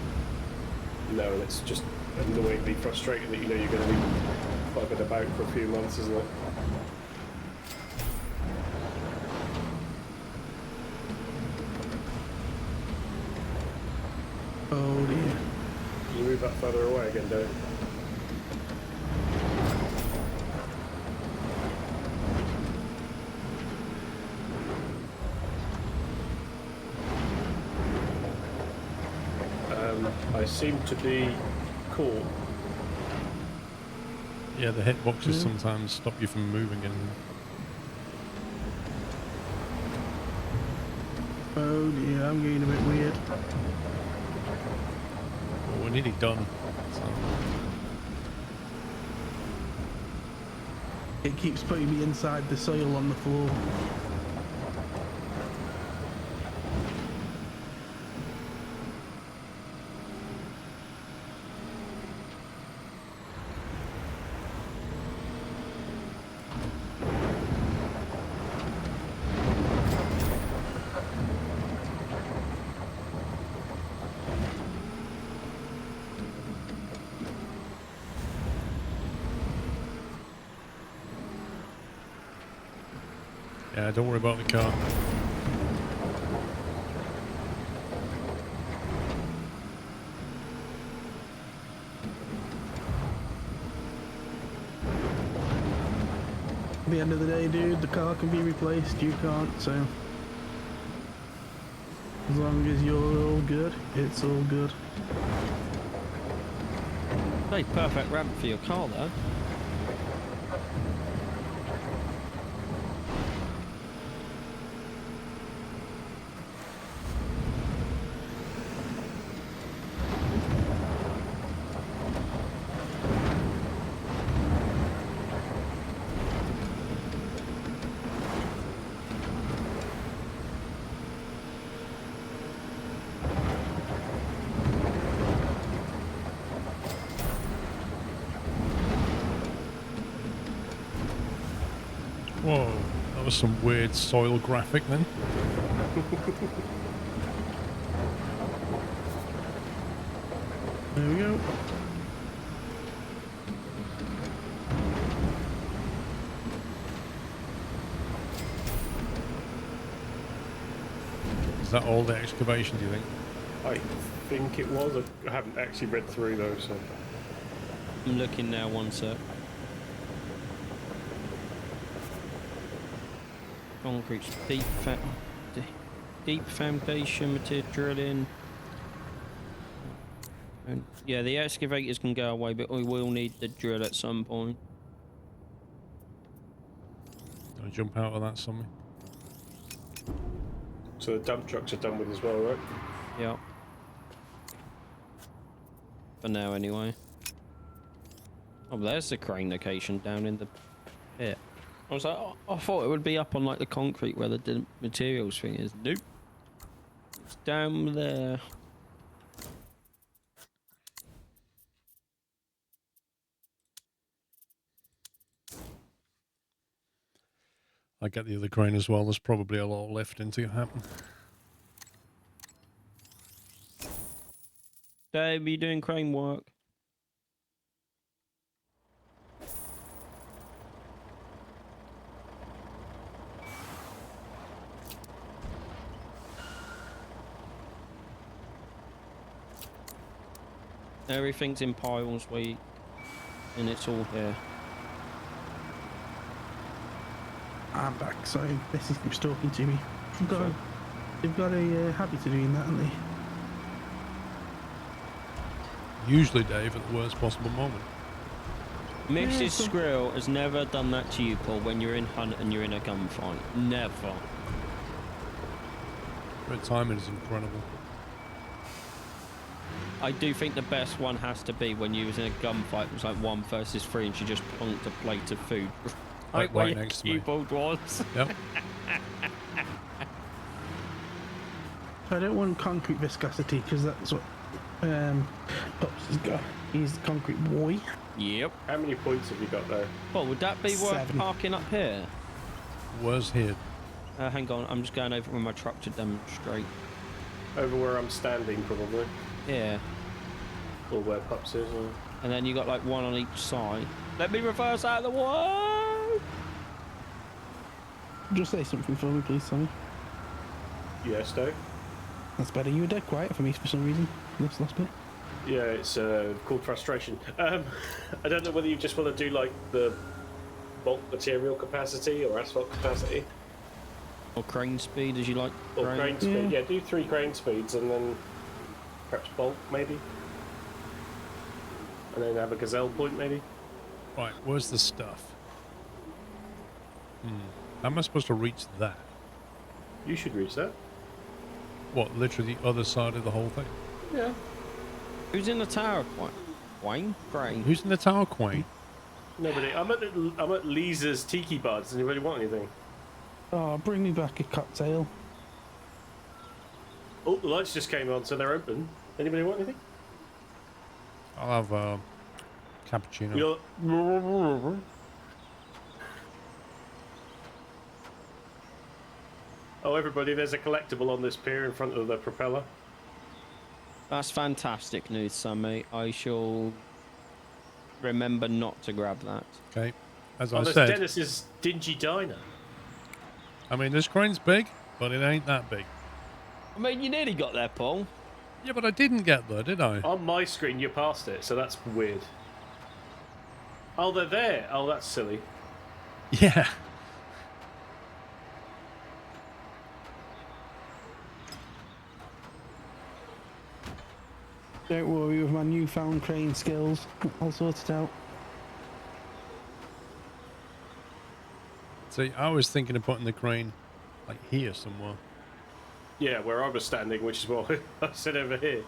No, and it's just annoyingly frustrating that you know you're going to be buggered about for a few months, isn't it? Oh dear. You move that further away again, don't you? I seem to be caught. Yeah, the hitboxes sometimes stop you from moving anything. Oh dear, I'm getting a bit weird. Well, we're nearly done. So. It keeps putting me inside the soil on the floor. Yeah, don't worry about the car. At the end of the day, dude, the car can be replaced, you can't, so... As long as you're all good, it's all good. Hey, perfect ramp for your car though. Whoa, that was some weird soil graphic then. There we go. Is that all the excavation, do you think? I think it was. I haven't actually read through those. So. I'm looking now, one sec. Concrete, deep foundation material drilling. And yeah, the excavators can go away, but we will need the drill at some point. I'll jump out of that somewhere. So the dump trucks are done with as well, right? Yeah. For now, anyway. Oh, there's the crane location down in the pit. I was like, oh, I thought it would be up on like the concrete where the materials thing is. Nope. It's down there. I get the other crane as well. There's probably a lot of lifting to happen. Dave, are you doing crane work? Everything's in piles, and it's all here. I'm back, sorry, Bessie keeps talking to me. They've got a habit of doing that, haven't they? Usually, Dave, at the worst possible moment. Mrs. Squirrel has never done that to you, Paul, when you're in hunt and you're in a gunfight. Never. Her timing is incredible. I do think the best one has to be when you was in a gunfight. It was like 1 versus 3, and she just plonked a plate of food Right where your next to me. keyboard was. Yep. So I don't want concrete viscosity because that's what Pops has got. He's the concrete boy. Yep. How many points have you got there? Well, would that be worth 7. parking up here? Was here. Hang on, I'm just going over with my truck to demonstrate. Over where I'm standing, probably. Yeah. Or where Pups is. Or... And then you got like 1 on each side. Let me reverse out of the way! Just say something for me, please, Tommy. Yes, Dave? That's better. You were dead quiet for me for some reason. This last bit. Yeah, it's called frustration. I don't know whether you just want to do like the bulk material capacity or asphalt capacity. Or crane speed, as you like. Or crane speed. Yeah, do 3 crane speeds and then perhaps bulk, maybe. And then have a gazelle point, maybe. Right, where's the stuff? How am I supposed to reach that? You should reach that. What, literally the other side of the whole thing? Yeah. Who's in the tower? Wayne? Crane. Who's in the tower, Quain? Nobody. I'm at Lisa's Tiki Bar. Does anybody want anything? Oh, bring me back a cocktail. Oh, the lights just came on, so they're open. Anybody want anything? I'll have cappuccino. Oh, everybody, there's a collectible on this pier in front of the propeller. That's fantastic news, Sammy. I shall remember not to grab that. Okay. As Oh, I there's said, Dennis's dingy diner. I mean, this crane's big, but it ain't that big. I mean, you nearly got there, Paul. Yeah, but I didn't get there, did I? On my screen, you're past it, so that's weird. Oh, they're there. Oh, that's silly. Yeah. Don't worry, with my newfound crane skills, I'll sort it out. See, I was thinking of putting the crane, like, here somewhere. Yeah, where I was standing, which is why I said over here.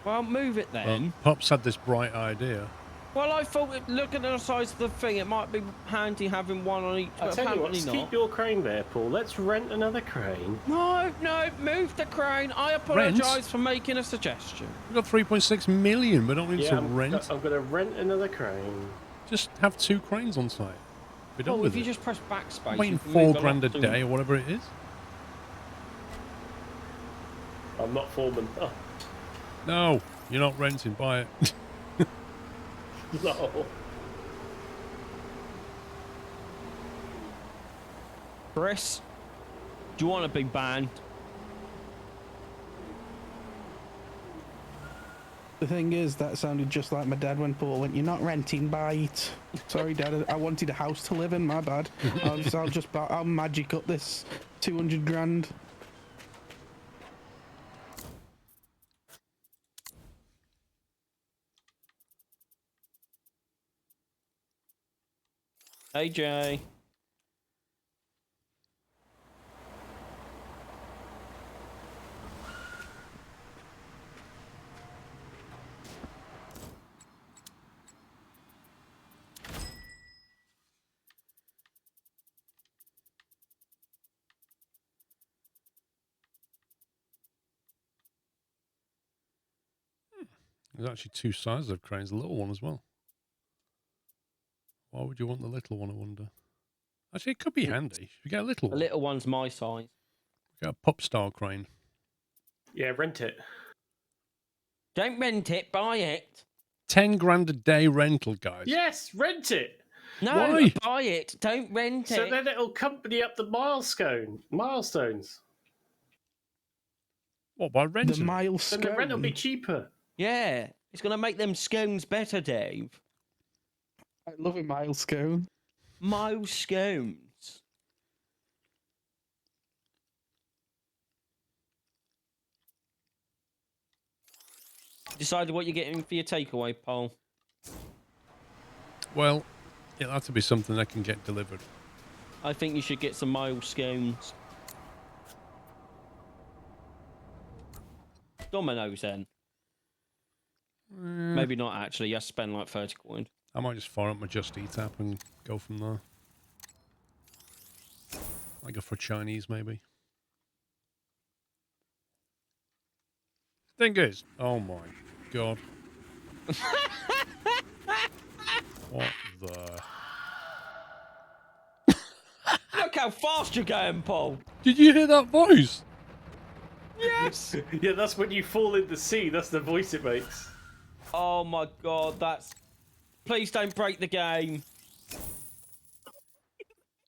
Well, move it then. Pops had this bright idea. Well, I thought, look at the size of the thing, it might be handy having 1 on each, I'll but tell you what, apparently let's not. keep your crane there, Paul. Let's rent another crane. No, move the crane. I apologise for making a suggestion. We've got 3.6 million. We don't need to I'm rent. going to rent another crane. Just have 2 cranes on site. We're done Oh, with if you it. just press backspace, Waiting you can 4 move grand a lot day or whatever it is. I'm not foreman. Oh, No, you're not renting. Buy it. no. Chris, do you want to be banned? The thing is, that sounded just like my dad when Paul went, "You're not renting, buy it." Sorry, Dad, I wanted a house to live in. My bad. I'll magic up this 200 grand. Hey, Jay. There's actually 2 sizes of cranes. A little one as well. Why would you want the little one, I wonder? Actually, it could be handy. If you get a little The one. little one's my size. Get a pop style crane. Yeah, rent it. Don't rent it, buy it. 10 grand a day rental, guys. Yes, rent it. No, Why? buy it. Don't rent So it. then it'll company up the milestones. What, by The renting? Then milestone. the rent will be cheaper. Yeah, it's going to make them scones better, Dave. I love a milestone. Miles scones. Decided what you're getting for your takeaway, Paul. Well, it'll have to be something that can get delivered. I think you should get some miles scones. Dominoes then. Maybe not actually. You have to spend like 30 coins. I might just fire up my Just Eat app and go from there. I go for Chinese, maybe. Thing is, oh my god. What the... Look how fast you're going, Paul. Did you hear that voice? Yes. Yeah, that's when you fall in the sea. That's the voice it makes. Oh my god, that's... Please don't break the game.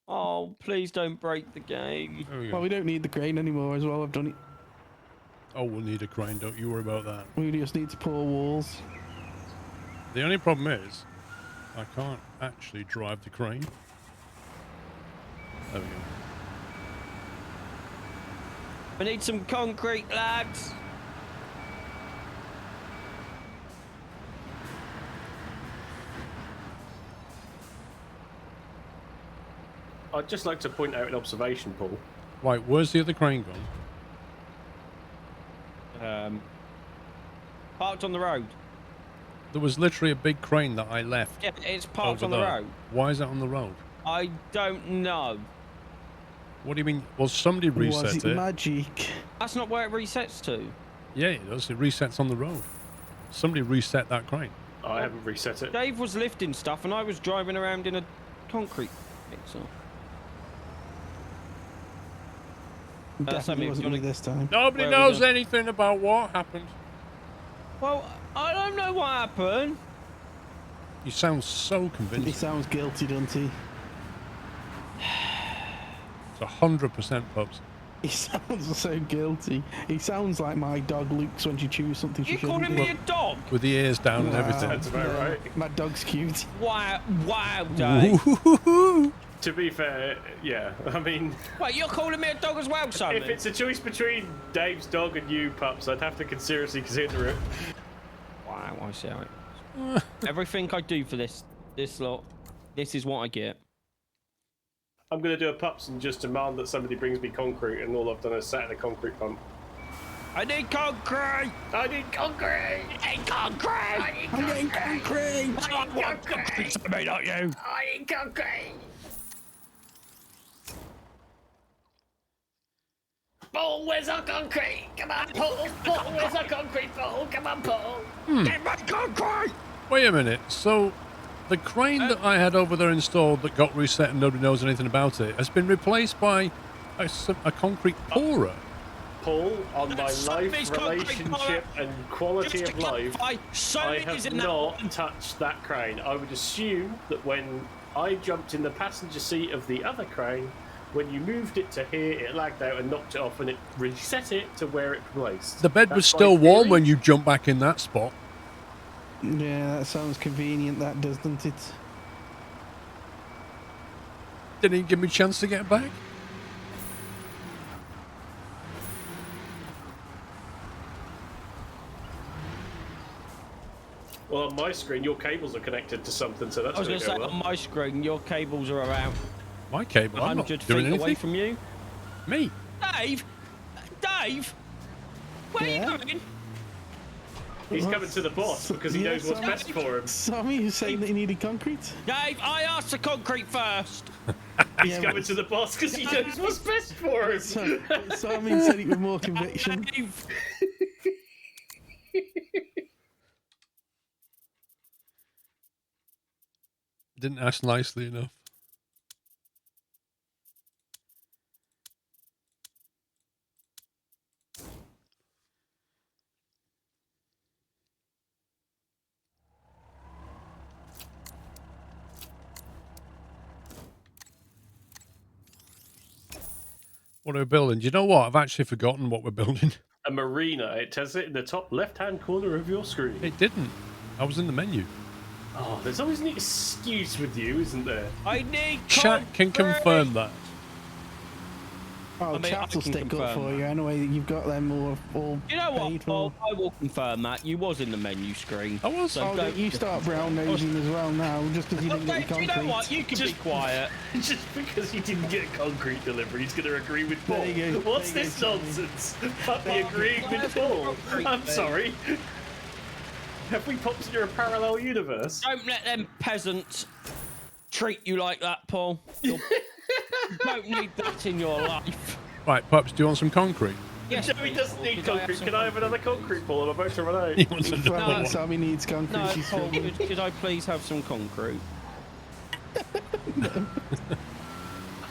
Oh, please don't break the game. There we go. Well, we don't need the crane anymore as well. I've done it. Oh, we'll need a crane, don't you worry about that. We just need to pour walls. The only problem is, I can't actually drive the crane. There we go. We need some concrete, lads. I'd just like to point out an observation, Paul. Right, where's the other crane gone? Parked on the road. There was literally a big crane that I left. Yeah, it's parked over on the there. road. Why is it on the road? I don't know. What do you mean? Well, somebody Was reset it it. magic? That's not where it resets to. Yeah, it does. It resets on the road. Somebody reset that crane. I haven't reset it. Dave was lifting stuff and I was driving around in a concrete mixer. Definitely something wasn't gonna- me this time. Nobody Where are we knows going? anything about what happened. Well, I don't know what happened. You sound so He convincing. sounds guilty, doesn't he? It's 100% pubs. He sounds so guilty. He sounds like my dog Luke's when she chews something she You shouldn't calling do. me a dog? With the ears down and Wow. everything. That's about right. My dog's cute. Wow, Dave. Ooh. To be fair, yeah. I mean, Wait, you're calling me a dog as well, Simon? if it's a choice between Dave's dog and you, pups, I'd have to seriously consider it. Wow, I see how it. Everything I do for this lot, this is what I get. I'm going to do a pups and just demand that somebody brings me concrete, and all I've done is sat in a concrete pump. I need concrete. I need concrete! I need concrete. I'm getting concrete! I want concrete to me, not you. I need concrete! Paul, where's our concrete? Come on, Paul! Paul, where's our concrete, Paul? Come on, Paul! Get my concrete. Wait a minute. So, the crane that I had over there installed that got reset and nobody knows anything about it has been replaced by a concrete pourer. Paul, on my Somebody's life, concrete relationship, and quality Just to of life, clarify, I somebody's have in that not one. touched that crane. I would assume that when I jumped in the passenger seat of the other crane, when you moved it to here, it lagged out and knocked it off, and it reset it to where it placed. The bed was That's my still warm theory. when you jumped back in that spot. Yeah, that sounds convenient, that doesn't it? Didn't even give me a chance to get back. Well, on my screen, your cables are connected to something, so that's I was going going to to go say, well. on my screen, your cables are around My cable. I'm not 100 doing feet away anything. from you. Me. Dave? Dave? Where Yeah? are you going? He's coming to the boss because he Yeah, knows what's Sammy- best for him. Sammy, you saying that he needed concrete? Dave, I asked for concrete first. He's Yeah, coming but- to the boss because he knows what's best for him. Sammy said it with more conviction. Dave. Didn't ask nicely enough. What are we building? Do you know what? I've actually forgotten what we're building. A marina. It says it in the top left-hand corner of your screen. It didn't. I was in the menu. Oh, there's always an excuse with you, isn't there? I need Chat can concrete. confirm that. Oh, I mean, chat I will can stick up confirm for that. you anyway. You've got them all You know what, paid for. Paul? I will confirm that. You was in the menu screen. I was. So Oh, don't- you start brown nosing as well now, just because you Oh, didn't get Dave, your you concrete. know what? You can be Just- quiet. Just because he didn't get a concrete delivery, he's going to agree with Paul. There you go. What's There you this go, nonsense? Fuck me agreeing with Paul. I'm sorry. Have we popped into a parallel universe? Don't let them peasants treat you like that, Paul. You don't need that in your life. Right, Pups, do you want some concrete? Yes, No, he please, doesn't Paul. need Could I concrete. some Can I have concrete? another concrete ball? I'm about to run out. He wants another Well, one. Sammy needs concrete. No, she's Paul, struggling. could I please have some concrete?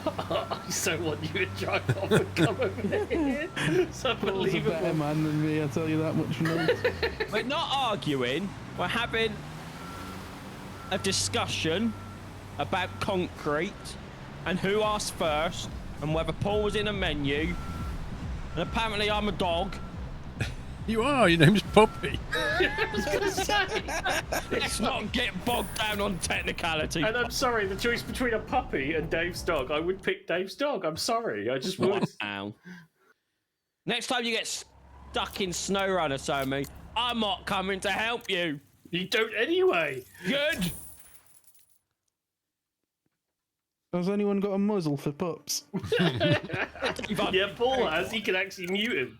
I so want you to drive off and come over here. It's Paul's a better unbelievable. man than me, I'll tell you that much. No. We're not arguing. We're having a discussion about concrete and who asked first and whether Paul was in a menu. And apparently I'm a dog. You are. Your name's Puppy. Let's not get bogged down on technicality. And I'm sorry, the choice between a puppy and Dave's dog, I would pick Dave's dog. I'm sorry, I just would. Wow. Next time you get stuck in SnowRunner, Sammy, I'm not coming to help you. You don't anyway. Good. Has anyone got a muzzle for pups? Yeah, Paul has. He can actually mute him.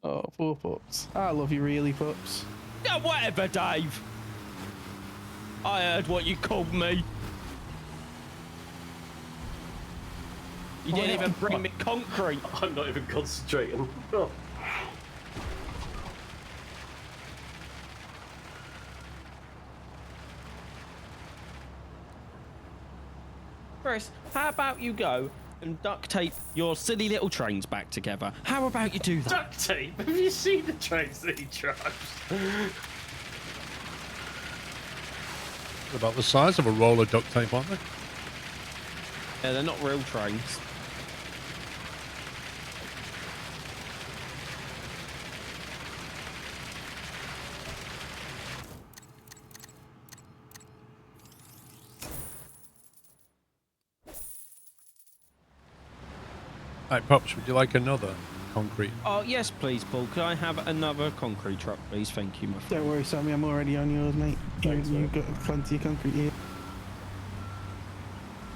Oh, poor pups. I love you really, pups. Yeah, whatever, Dave. I heard what you called me. You didn't even bring me concrete. I'm not even concentrating. Oh. Chris, how about you go and duct tape your silly little trains back together? How about you do that? Duct tape? Have you seen the trains that he drives? About the size of a roll of duct tape, aren't they? Yeah, they're not real trains. Right, Pups, would you like another concrete? Oh, yes, please, Paul. Could I have another concrete truck, please? Thank you, my friend. Don't worry, Sammy, I'm already on yours, mate. Thanks, You've mate. got plenty of concrete here.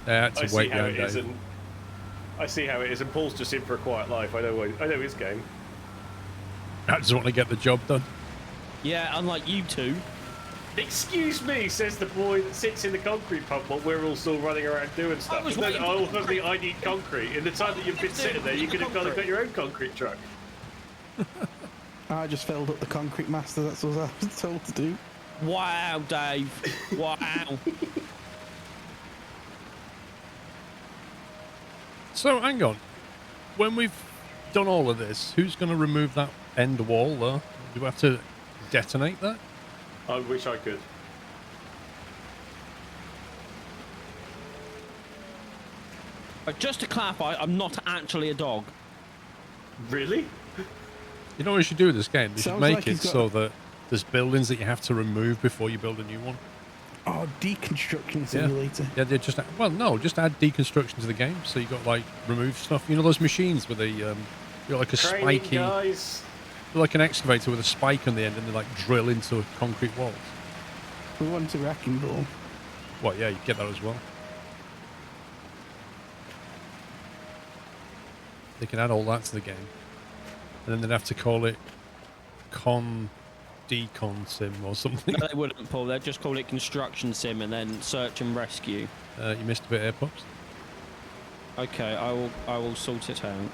That's I a see wait how down, it is, Dave. and I see how it is, and Paul's just in for a quiet life. I know his game. I just want to get the job done. Yeah, unlike you two. Excuse me, says the boy that sits in the concrete pump while we're all still running around doing stuff. was And then, waiting for oh, concrete. suddenly I need concrete. In the time that you've been sitting there, you could have gone and got your own concrete truck. I just filled up the concrete master, that's what I was told to do. Wow, Dave. Wow. So, hang on. When we've done all of this, who's going to remove that end wall, though? Do we have to detonate that? I wish I could. But just to clarify, I'm not actually a dog. Really? You know what you should do with this game? You should Sounds make like it he's got- so that there's buildings that you have to remove before you build a new one. Oh, deconstruction Yeah. simulator. Yeah, they just no, just add deconstruction to the game. So you got like remove stuff. You know those machines with a you got like a Training, spiky, guys. like an excavator with a spike on the end, and they like drill into concrete walls. We want a wrecking ball. Well, yeah, you get that as well. They can add all that to the game, and then they'd have to call it Decon Sim or something. No, they wouldn't, Paul. They'd just call it construction sim and then search and rescue. You missed a bit here, Pups. Okay, I will sort it out.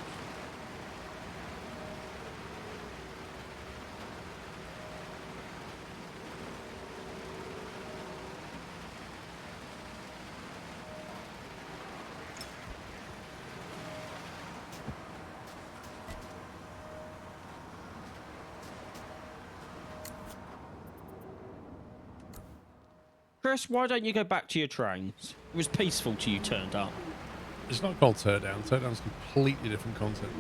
Chris, why don't you go back to your trains? It was peaceful till you turned up. It's not called Teardown. Teardown's completely different content.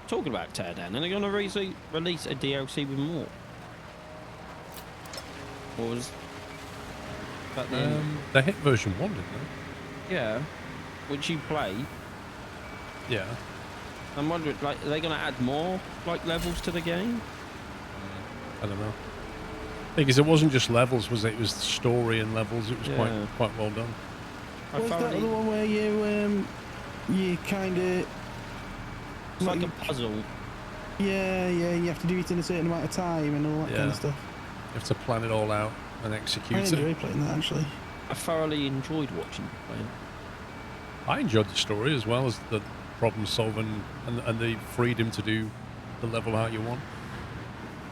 Talking about Teardown, and they're going to release a DLC with more. What was that then? They hit version 1, didn't Yeah, which you played. they? Yeah. I'm wondering, like, are they going to add more like levels to the game? I don't know. Because it wasn't just levels, was it? It was story and levels. It was Yeah. quite well done. I Was that thoroughly- the one where you kind of... It's like a puzzle. Yeah, you have to do it in a certain amount of time and all that kind Yeah. of stuff. You have to plan it all out and I execute it. enjoy playing that actually. I thoroughly enjoyed watching you play it. I enjoyed the story as well as the problem solving and the freedom to do the level how you want.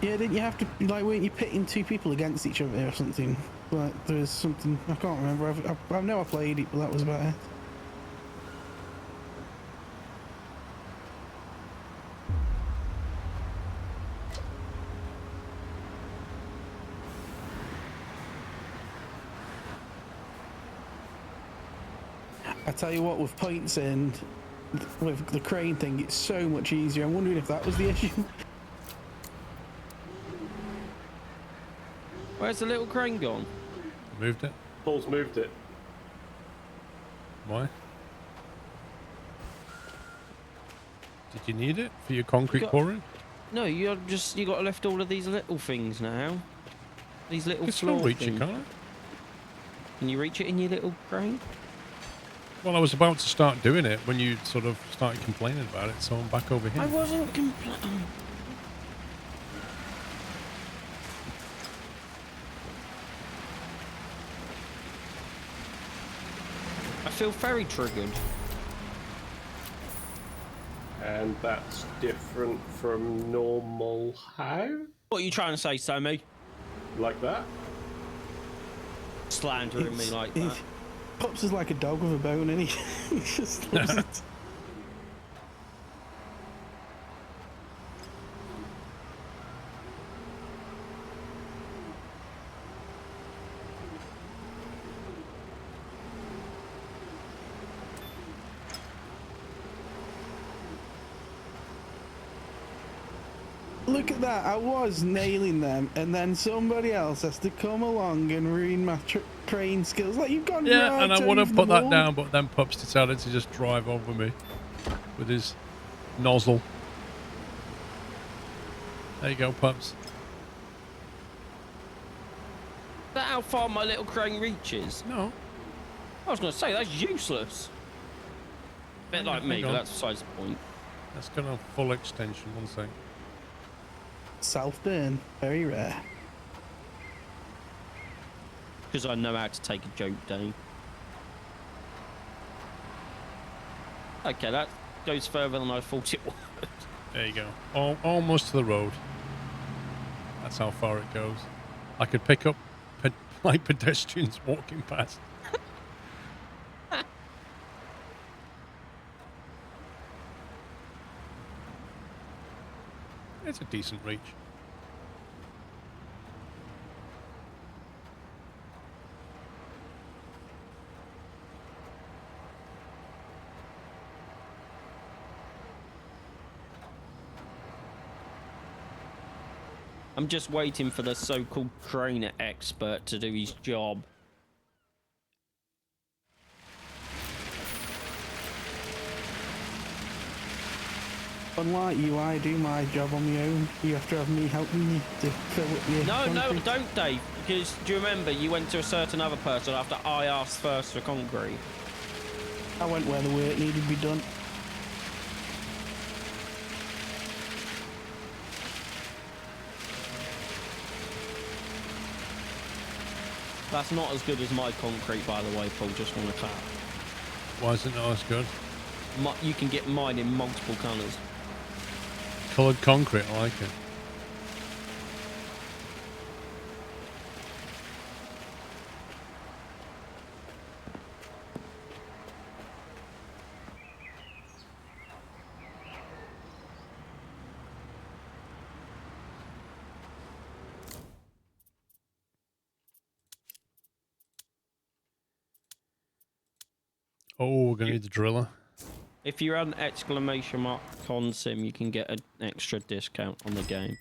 Yeah, didn't you have to, like, weren't you pitting two people against each other or something? Like, there was something, I can't remember. I know I played it, but that was about it. I tell you what, with points and with the crane thing, it's so much easier. I'm wondering if that was the issue. Where's the little crane gone? Moved it. Paul's moved it. Why? Did you need it for your concrete got- pouring? No, you got to lift all of these little things now. These little You can still floor reach things. it, can't I? Can you reach it in your little crane? Well, I was about to start doing it when you sort of started complaining about it, so I'm back over here. I wasn't complaining. I feel very triggered. And that's different from normal how? What are you trying to say, Sammy? Like that? Slandering me like that. Pops is like a dog with a bone, and he just loves it. Look at that, I was nailing them, and then somebody else has to come along and ruin my crane skills. Like, you've gone Yeah, right and I would have over put the that wall. down, but then Pups decided to just drive over me with his nozzle. There you go, Pups. Is that how far my little crane reaches? No. I was going to say, that's useless. Bit like me, hang but on. that's besides the point. That's got a full extension, one sec. Self-burn, very rare. Because I know how to take a joke, Dave. Okay, that goes further than I thought it would. There you go. Almost to the road. That's how far it goes. I could pick up like pedestrians walking past. It's a decent reach. I'm just waiting for the so-called crane expert to do his job. Unlike you, I do my job on my own. You have to have me helping you to fill up your No, concrete. don't, Dave. Because do you remember you went to a certain other person after I asked first for concrete? I went where the work needed to be done. That's not as good as my concrete, by the way, Paul. Just want to clap. Why is it not as good? You can get mine in multiple colours. Coloured concrete, I like it. Oh, we're gonna need the driller. If you add an exclamation mark consim, you can get an extra discount on the game.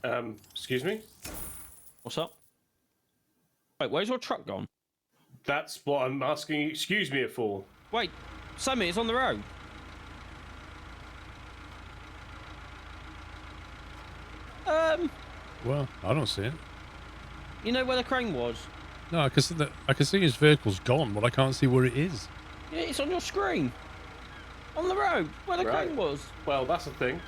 Excuse me? What's up? Wait, where's your truck gone? That's what I'm asking excuse me for. Wait, Sammy, it's on the road. Well, I don't see it. You know where the crane was? No, I can see that. I can see his vehicle's gone, but I can't see where it is. Yeah, it's on your screen. On the road, where the crane was. Well, that's a thing.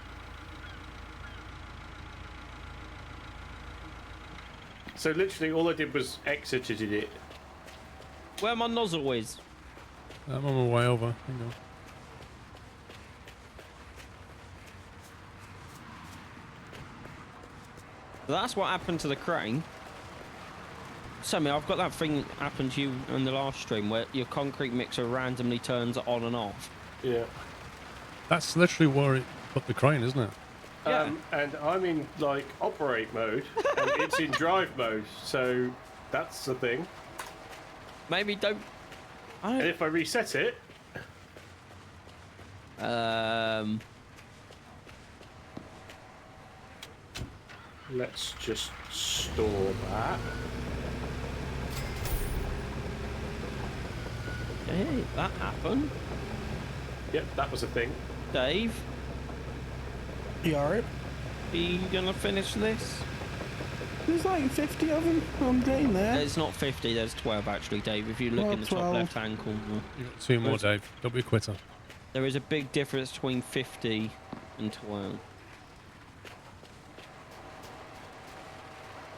So literally all I did was exited it. Where my nozzle is. I'm on my way over. Hang on. That's what happened to the crane. Sammy, I've got that thing happen to you in the last stream where your concrete mixer randomly turns on and off. Yeah. That's literally where it put the crane, isn't it? Yeah. And I'm in like operate mode, and it's in drive mode, so that's the thing. Maybe don't. And if I reset it, let's just store that. Hey, that happened. Yep, that was a thing. Dave, You alright? are you gonna finish this? There's like 50 of them. I'm getting there. There's not 50, there's 12 actually, Dave. If you look Well, in the top 12. left hand corner, You got two more, Dave. Don't be a quitter. there is a big difference between 50 and 12.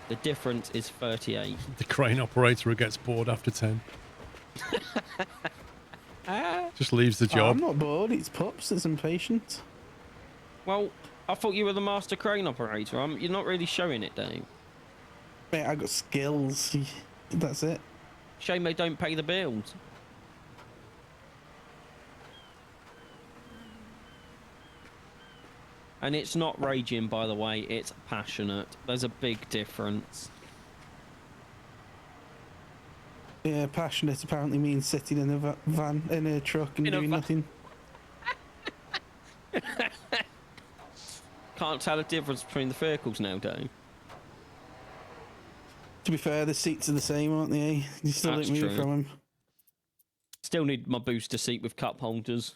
The difference is 38. The crane operator who gets bored after 10. Just leaves the Oh, job. I'm not bored. It's pups that's impatient. Well, I thought you were the master crane operator. You're not really showing it, Dave. Mate, I got skills. That's it. Shame they don't pay the bills. And it's not raging, by the way, it's passionate. There's a big difference. Yeah, passionate apparently means sitting in a van, in a truck and In a doing van. nothing. Can't tell the difference between the vehicles now, Dave. To be fair, the seats are the same, aren't they? You still That's don't move true. from them. Still need my booster seat with cup holders.